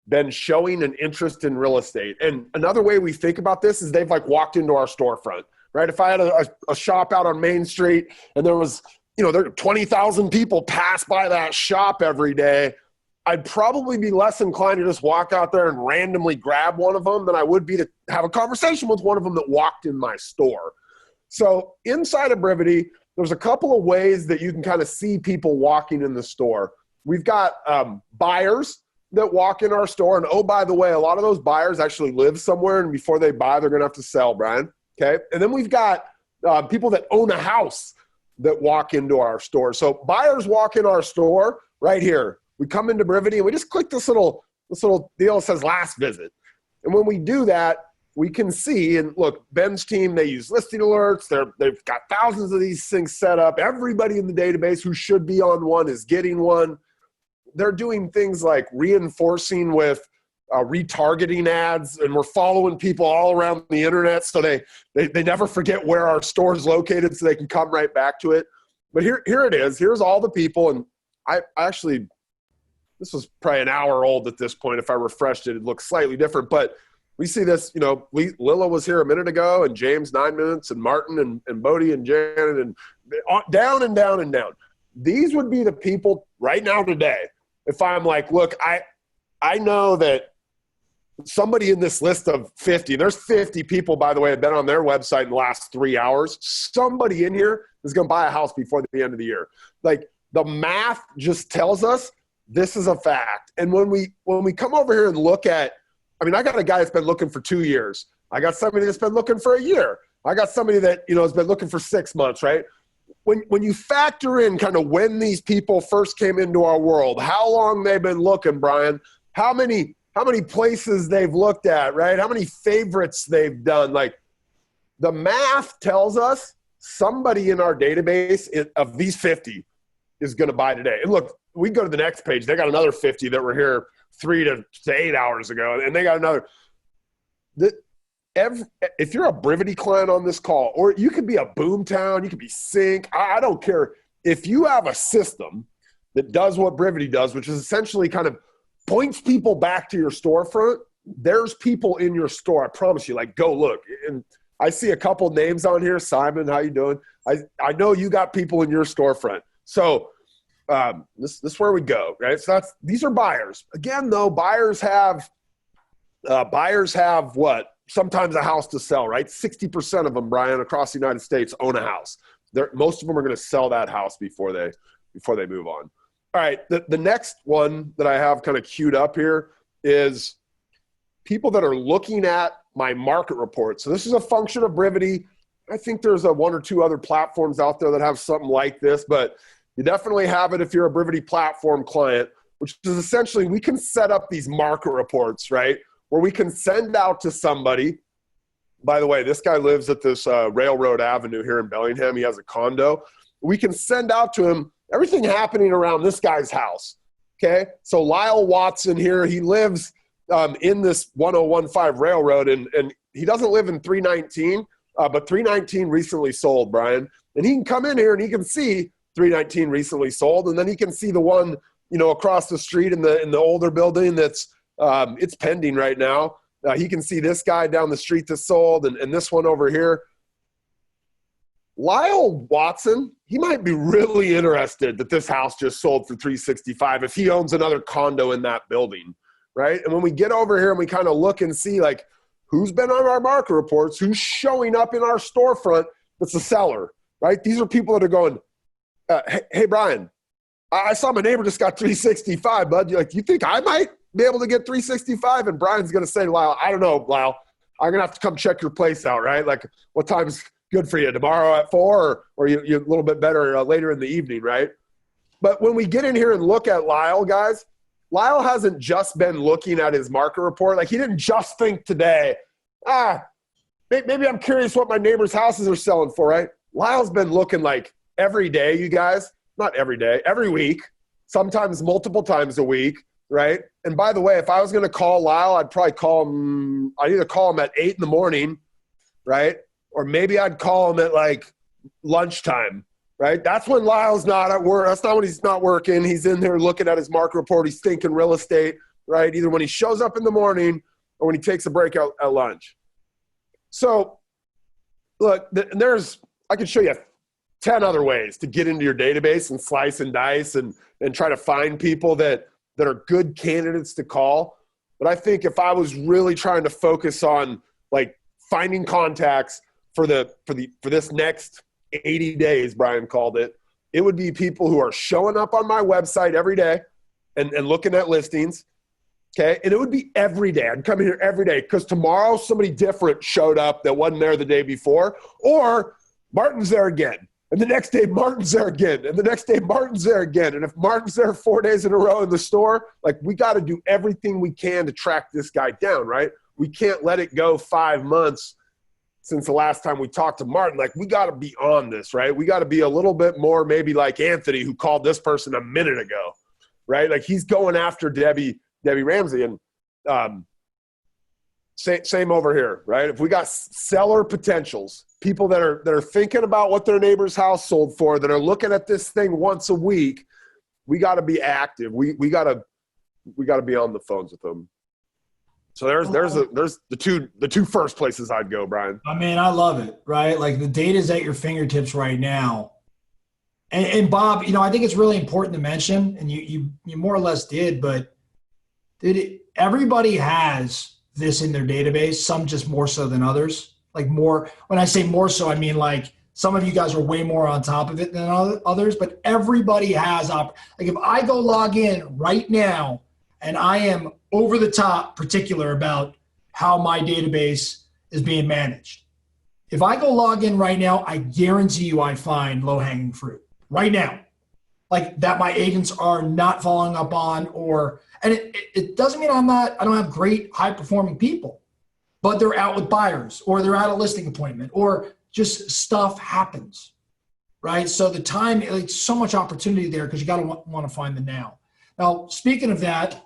been showing an interest in real estate. And another way we think about this is they've like walked into our storefront, right? If I had a shop out on Main Street and there was, there 20,000 people pass by that shop every day, I'd probably be less inclined to just walk out there and randomly grab one of them than I would be to have a conversation with one of them that walked in my store. So inside of Brivity, there's a couple of ways that you can kind of see people walking in the store. We've got buyers that walk in our store. And oh, by the way, a lot of those buyers actually live somewhere, and before they buy, they're going to have to sell, Brian. Okay. And then we've got people that own a house that walk into our store. So buyers walk in our store right here. We come into Brivity and we just click this little deal that says last visit. And when we do that, we can see, and look, Ben's team, they use listing alerts. They've got thousands of these things set up. Everybody in the database who should be on one is getting one. They're doing things like reinforcing with retargeting ads, and we're following people all around the internet so they never forget where our store is located so they can come right back to it. But here it is. Here's all the people, and I actually, this was probably an hour old at this point. If I refreshed it, it looks slightly different. But we see this, Lila was here a minute ago, and James 9 minutes, and Martin and Bodie and Janet, and down and down and down. These would be the people right now today. If I'm like, look, I know that somebody in this list of 50, there's 50 people, by the way, have been on their website in the last 3 hours. Somebody in here is going to buy a house before the end of the year. Like, the math just tells us this is a fact. And when we come over here and look at, I got a guy that's been looking for 2 years. I got somebody that's been looking for a year. I got somebody that, has been looking for 6 months, right? When you factor in kind of when these people first came into our world, how long they've been looking, Brian, how many places they've looked at, right? How many favorites they've done. Like, the math tells us somebody in our database of these 50 is going to buy today. And look, we go to the next page. They got another 50 that were here 3 to 8 hours ago, and they got another. If you're a Brivity client on this call, or you could be a Boomtown, you could be Sync, I don't care. If you have a system that does what Brivity does, which is essentially kind of points people back to your storefront, there's people in your store. I promise you, like, go look. And I see a couple names on here. Simon, how you doing? I know you got people in your storefront. So this is where we go, right? So these are buyers. Again, though, buyers have what? Sometimes a house to sell, right? 60% of them, Brian, across the United States own a house. Most of them are going to sell that house before they move on. All right, the next one that I have kind of queued up here is people that are looking at my market report. So this is a function of Brivity. I think there's one or two other platforms out there that have something like this, but you definitely have it if you're a Brivity platform client, which is essentially we can set up these market reports, right, where we can send out to somebody. By the way, this guy lives at this Railroad Avenue here in Bellingham. He has a condo. We can send out to him everything happening around this guy's house, okay? So Lyle Watson here, he lives in this 1015 Railroad, and he doesn't live in 319, but 319 recently sold, Brian. And he can come in here and he can see 319 recently sold, and then he can see the one, across the street in the older building that's it's pending right now. He can see this guy down the street that sold, and this one over here. Lyle Watson, he might be really interested that this house just sold for $365 if he owns another condo in that building, right? And when we get over here and we kind of look and see, like, who's been on our market reports, who's showing up in our storefront that's a seller, right? These are people that are going, hey, Brian, I saw my neighbor just got $365, bud. You're like, you think I might be able to get $365? And Brian's going to say, Lyle, I don't know, Lyle. I'm going to have to come check your place out, right? Like, what time's good for you, tomorrow at 4, or you're a little bit better later in the evening, right? But when we get in here and look at Lyle, guys, Lyle hasn't just been looking at his market report. Like, he didn't just think today, maybe I'm curious what my neighbor's houses are selling for, right? Lyle's been looking like every day, you guys. Not every day, every week, sometimes multiple times a week, right? And by the way, if I was going to call Lyle, I'd probably call him, I'd either call him at 8 in the morning, right? Or maybe I'd call him at like lunchtime, right? That's when Lyle's not at work. That's not when he's not working. He's in there looking at his market report. He's thinking real estate. right? Either when he shows up in the morning or when he takes a break at lunch. So look, I could show you 10 other ways to get into your database and slice and dice and try to find people that are good candidates to call. But I think if I was really trying to focus on like finding contacts for this next 80 days, Brian called it, it would be people who are showing up on my website every day and looking at listings. Okay. And it would be every day. I'd come in here every day because tomorrow somebody different showed up that wasn't there the day before, or Martin's there again. And the next day, Martin's there again. And the next day, Martin's there again. And if Martin's there 4 days in a row in the store, like we got to do everything we can to track this guy down, right? We can't let it go 5 months since the last time we talked to Martin. Like we got to be on this, right? We got to be a little bit more maybe like Anthony, who called this person a minute ago, right? Like he's going after Debbie Ramsey. And same over here, right? If we got seller potentials, people that are thinking about what their neighbor's house sold for, that are looking at this thing once a week, we got to be active. We got to be on the phones with them. So there's the two first places I'd go, Brian. I mean, I love it, right? Like the data's at your fingertips right now. And Bob, I think it's really important to mention, and you more or less did, but everybody has this in their database, some just more so than others. Like more, when I say more so, I mean like some of you guys are way more on top of it than others, but everybody has, like if I go log in right now and I am over the top particular about how my database is being managed. If I go log in right now, I guarantee you I find low-hanging fruit right now. Like that my agents are not following up on, and it doesn't mean I don't have great high-performing people, but they're out with buyers or they're at a listing appointment or just stuff happens, right? So the time, like so much opportunity there because you got to want to find the now. Now, speaking of that,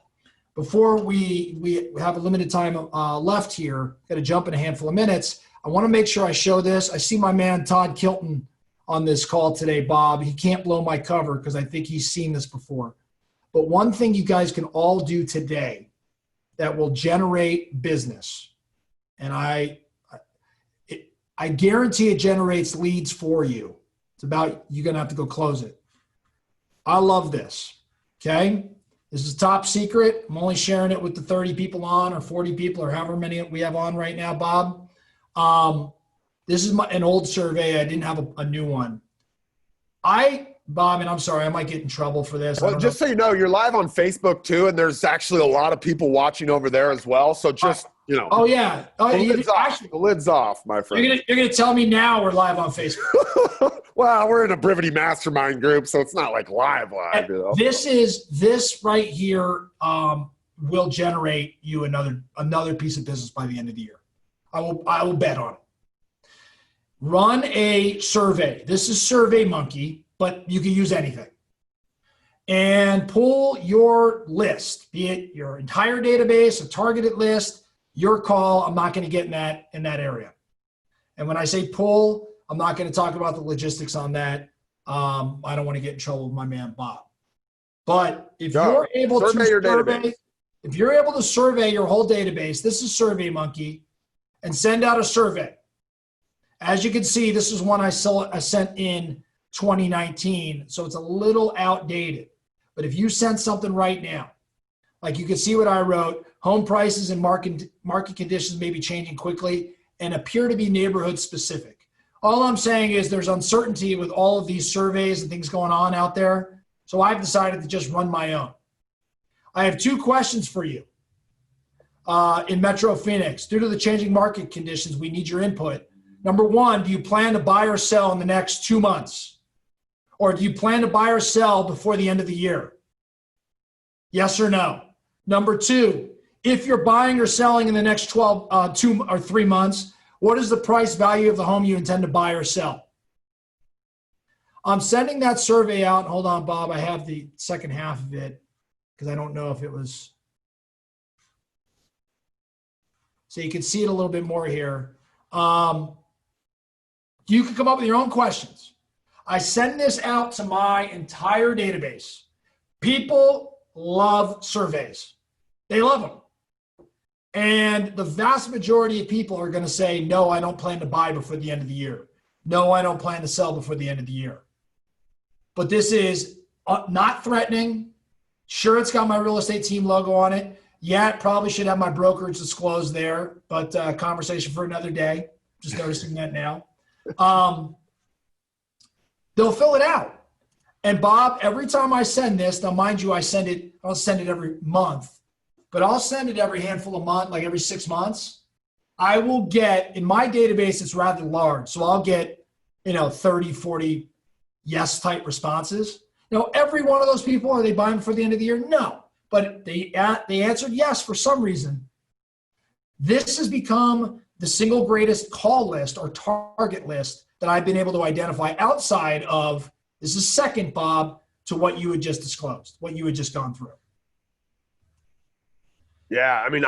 before we have a limited time left here, got to jump in a handful of minutes. I want to make sure I show this. I see my man Todd Kilton on this call today, Bob. He can't blow my cover because I think he's seen this before. But one thing you guys can all do today that will generate business, and I guarantee it generates leads for you. It's about you're going to have to go close it. I love this, okay? This is top secret. I'm only sharing it with the 30 people on or 40 people or however many we have on right now, Bob. This is an old survey. I didn't have a new one. Bob, and I'm sorry, I might get in trouble for this. Well, just so you know, you're live on Facebook too, and there's actually a lot of people watching over there as well. So just, Oh, yeah. The lid's off, my friend. You're gonna tell me now we're live on Facebook. Well, we're in a Brivity mastermind group, so it's not like live. This right here will generate you another piece of business by the end of the year. I will bet on it. Run a survey. This is SurveyMonkey, but you can use anything. And pull your list, be it your entire database, a targeted list, your call. I'm not going to get in that area. And when I say pull, I'm not going to talk about the logistics on that. I don't want to get in trouble with my man Bob. But if you're able to survey your whole database, this is SurveyMonkey, and send out a survey. As you can see, this is one I sent in 2019, so it's a little outdated. But if you send something right now, like you can see what I wrote, home prices and market conditions may be changing quickly and appear to be neighborhood specific. All I'm saying is there's uncertainty with all of these surveys and things going on out there. So I've decided to just run my own. I have 2 questions for you. In Metro Phoenix, due to the changing market conditions, we need your input. Number 1, do you plan to buy or sell in the next 2 months? Or do you plan to buy or sell before the end of the year? Yes or no? Number 2, if you're buying or selling in the next 2 or 3 months, what is the price value of the home you intend to buy or sell? I'm sending that survey out. Hold on, Bob. I have the second half of it because I don't know if it was. So you can see it a little bit more here. You can come up with your own questions. I send this out to my entire database. People love surveys. They love them. And the vast majority of people are going to say, no, I don't plan to buy before the end of the year. No, I don't plan to sell before the end of the year. But this is not threatening. Sure, it's got my real estate team logo on it. Yeah, it probably should have my brokerage disclosed there, but conversation for another day. Just noticing that now. They'll fill it out. And Bob, every time I send this, now mind you, I'll send it every month, but I'll send it every handful of months, like every 6 months. I will get, in my database, it's rather large. So I'll get, 30, 40 yes type responses. Every one of those people, are they buying before the end of the year? No, but they answered yes for some reason. This has become the single greatest call list or target list that I've been able to identify outside of, this is second, Bob, to what you had just disclosed, what you had just gone through. Yeah, I mean,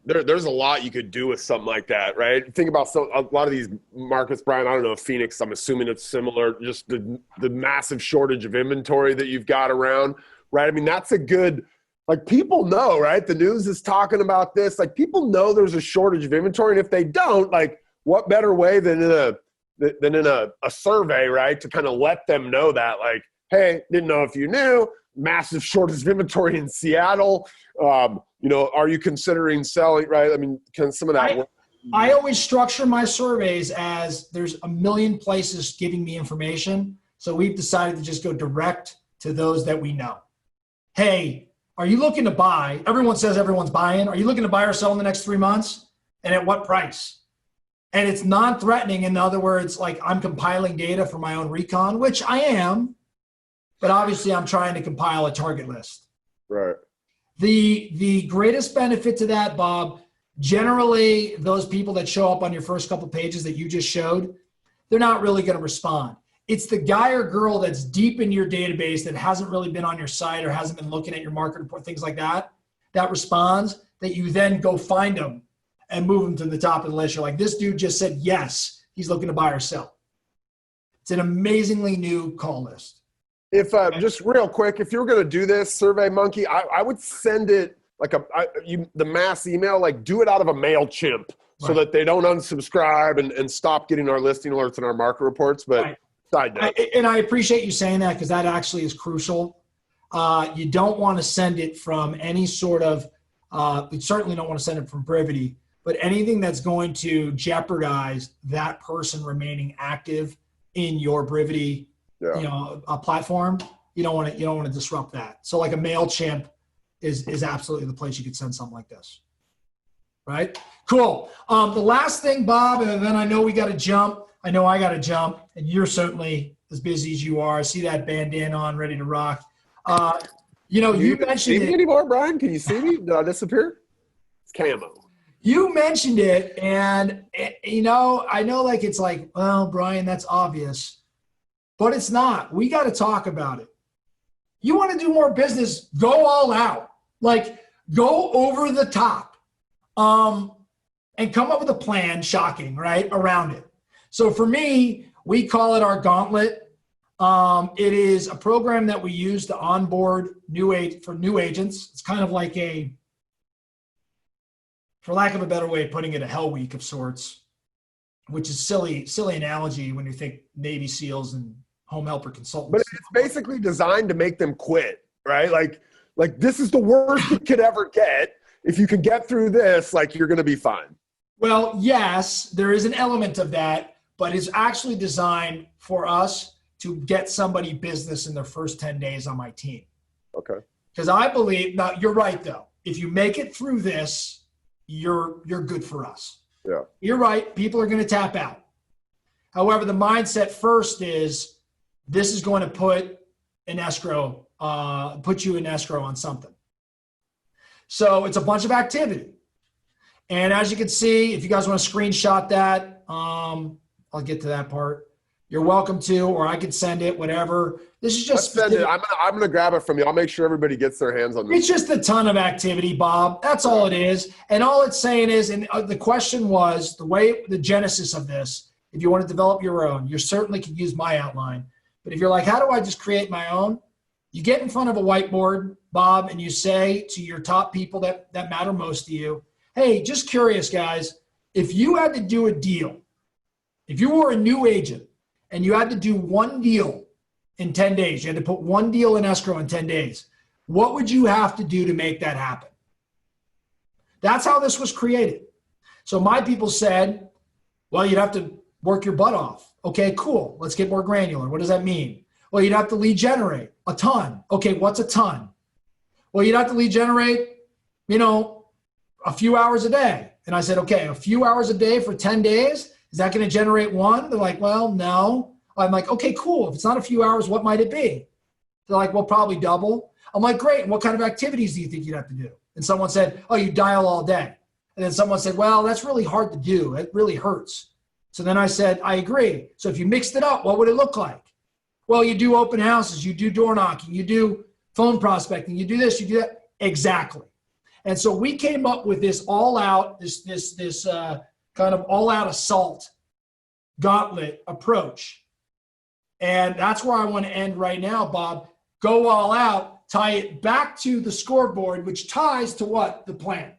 there's a lot you could do with something like that, right? Think about a lot of these markets, Brian. I don't know if Phoenix, I'm assuming it's similar, just the massive shortage of inventory that you've got around, right? I mean, that's a good, like, people know, right? The news is talking about this. Like, people know there's a shortage of inventory, and if they don't, like, what better way than in a survey, right, to kind of let them know that, like, hey, didn't know if you knew, massive shortage of inventory in Seattle. Are you considering selling, right? I mean, can some of that work? I always structure my surveys as there's a million places giving me information. So we've decided to just go direct to those that we know. Hey, are you looking to buy? Everyone says everyone's buying. Are you looking to buy or sell in the next 3 months? And at what price? And it's non-threatening. In other words, like, I'm compiling data for my own recon, which I am, but obviously I'm trying to compile a target list. Right. The greatest benefit to that, Bob, generally those people that show up on your first couple pages that you just showed, they're not really going to respond. It's the guy or girl that's deep in your database that hasn't really been on your site or hasn't been looking at your market report, things like that, that responds, that you then go find them and move them to the top of the list. You're like, this dude just said yes, he's looking to buy or sell. It's an amazingly new call list. If just real quick, if you were going to do this Survey Monkey, I would send it like the mass email, like, do it out of a MailChimp so that they don't unsubscribe and stop getting our listing alerts and our market reports. But side note. And I appreciate you saying that, because that actually is crucial. You don't want to send it from any sort of, you certainly don't want to send it from Brivity, but anything that's going to jeopardize that person remaining active in your Brivity a platform, you don't want to disrupt that. So like a MailChimp is absolutely the place you could send something like this. Right? Cool. The last thing, Bob, and then I know we got to jump. I know I got to jump, and you're certainly as busy as you are. I see that bandana on, ready to rock. You mentioned see me anymore, Brian? Can you see me? Did I disappear? It's camo. You mentioned it, and I know, like, it's like, well, Brian, that's obvious. But it's not. We got to talk about it. You want to do more business, go all out. Like, go over the top and come up with a plan, shocking, right, around it. So for me, we call it our gauntlet. It is a program that we use to onboard new agents. It's kind of like for lack of a better way of putting it, a hell week of sorts, which is silly analogy when you think Navy SEALs and home helper consultants. But it's basically designed to make them quit, right? Like this is the worst you could ever get. If you can get through this, like, you're going to be fine. Well, yes, there is an element of that, but it's actually designed for us to get somebody business in their first 10 days on my team. Okay. Because I believe, now you're right though, if you make it through this, you're good for us. Yeah. You're right. People are going to tap out. However, the mindset first is, this is going to put you in escrow on something. So it's a bunch of activity. And as you can see, if you guys want to screenshot that, I'll get to that part. You're welcome to, or I could send it, whatever. This is just send it. I'm gonna grab it from you. I'll make sure everybody gets their hands on this. It's just a ton of activity, Bob. That's all it is. And all it's saying is, and the question was, the genesis of this, if you want to develop your own, you certainly can use my outline. But if you're like, how do I just create my own? You get in front of a whiteboard, Bob, and you say to your top people that matter most to you, hey, just curious, guys, if you had to do a deal, if you were a new agent and you had to do one deal in 10 days, you had to put one deal in escrow in 10 days, what would you have to do to make that happen? That's how this was created. So my people said, well, you'd have to work your butt off. Okay, cool. Let's get more granular. What does that mean? Well, you'd have to lead generate a ton. Okay, what's a ton? Well, you'd have to lead generate, a few hours a day. And I said, okay, a few hours a day for 10 days, is that going to generate one? They're like, well, no. I'm like, okay, cool. If it's not a few hours, what might it be? They're like, well, probably double. I'm like, great. And what kind of activities do you think you'd have to do? And someone said, oh, you dial all day. And then someone said, well, that's really hard to do. It really hurts. So then I said, I agree. So if you mixed it up, what would it look like? Well, you do open houses, you do door knocking, you do phone prospecting, you do this, you do that. Exactly. And so we came up with this all out, this kind of all out assault gauntlet approach. And that's where I want to end right now, Bob. Go all out, tie it back to the scoreboard, which ties to what? The plan.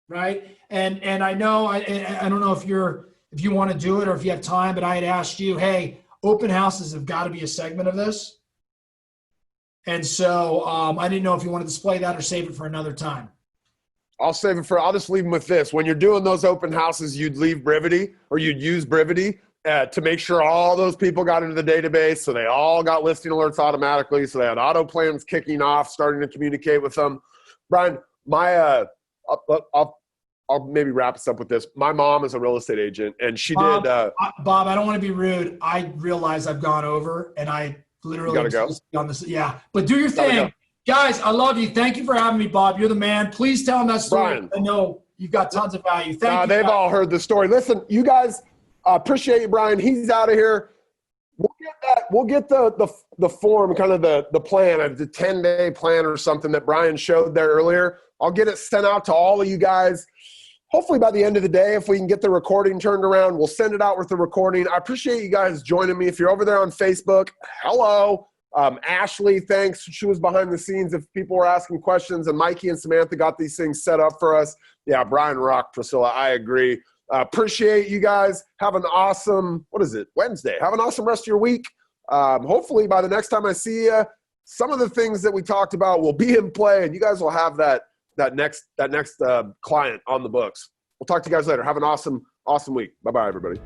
Right? And I know, I don't know if you want to do it or if you have time, but I had asked you, hey, open houses have got to be a segment of this. And so I didn't know if you want to display that or save it for another time. I'll just leave them with this. When you're doing those open houses, you'd leave Brivity or you'd use Brivity to make sure all those people got into the database. So they all got listing alerts automatically. So they had auto plans kicking off, starting to communicate with them. Brian, I'll maybe wrap us up with this. My mom is a real estate agent and she did. Bob, I don't want to be rude. I realize I've gone over and I literally gotta go. On this. Yeah, but do your thing. Guys, I love you. Thank you for having me, Bob. You're the man. Please tell them that story. Brian, I know you've got tons of value. Thank you. They've all heard the story. Listen, you guys, appreciate you, Brian. He's out of here. We'll get the form, kind of the plan, the 10-day plan or something that Brian showed there earlier. I'll get it sent out to all of you guys. Hopefully by the end of the day, if we can get the recording turned around, we'll send it out with the recording. I appreciate you guys joining me. If you're over there on Facebook, hello. Ashley, thanks. She was behind the scenes if people were asking questions, and Mikey and Samantha got these things set up for us. Yeah, Brian rocked, Priscilla. I agree. Appreciate you guys. Have an awesome, Wednesday. Have an awesome rest of your week. Hopefully by the next time I see you, some of the things that we talked about will be in play, and you guys will have that next client on the books. We'll talk to you guys later. Have an awesome week. Bye-bye, everybody.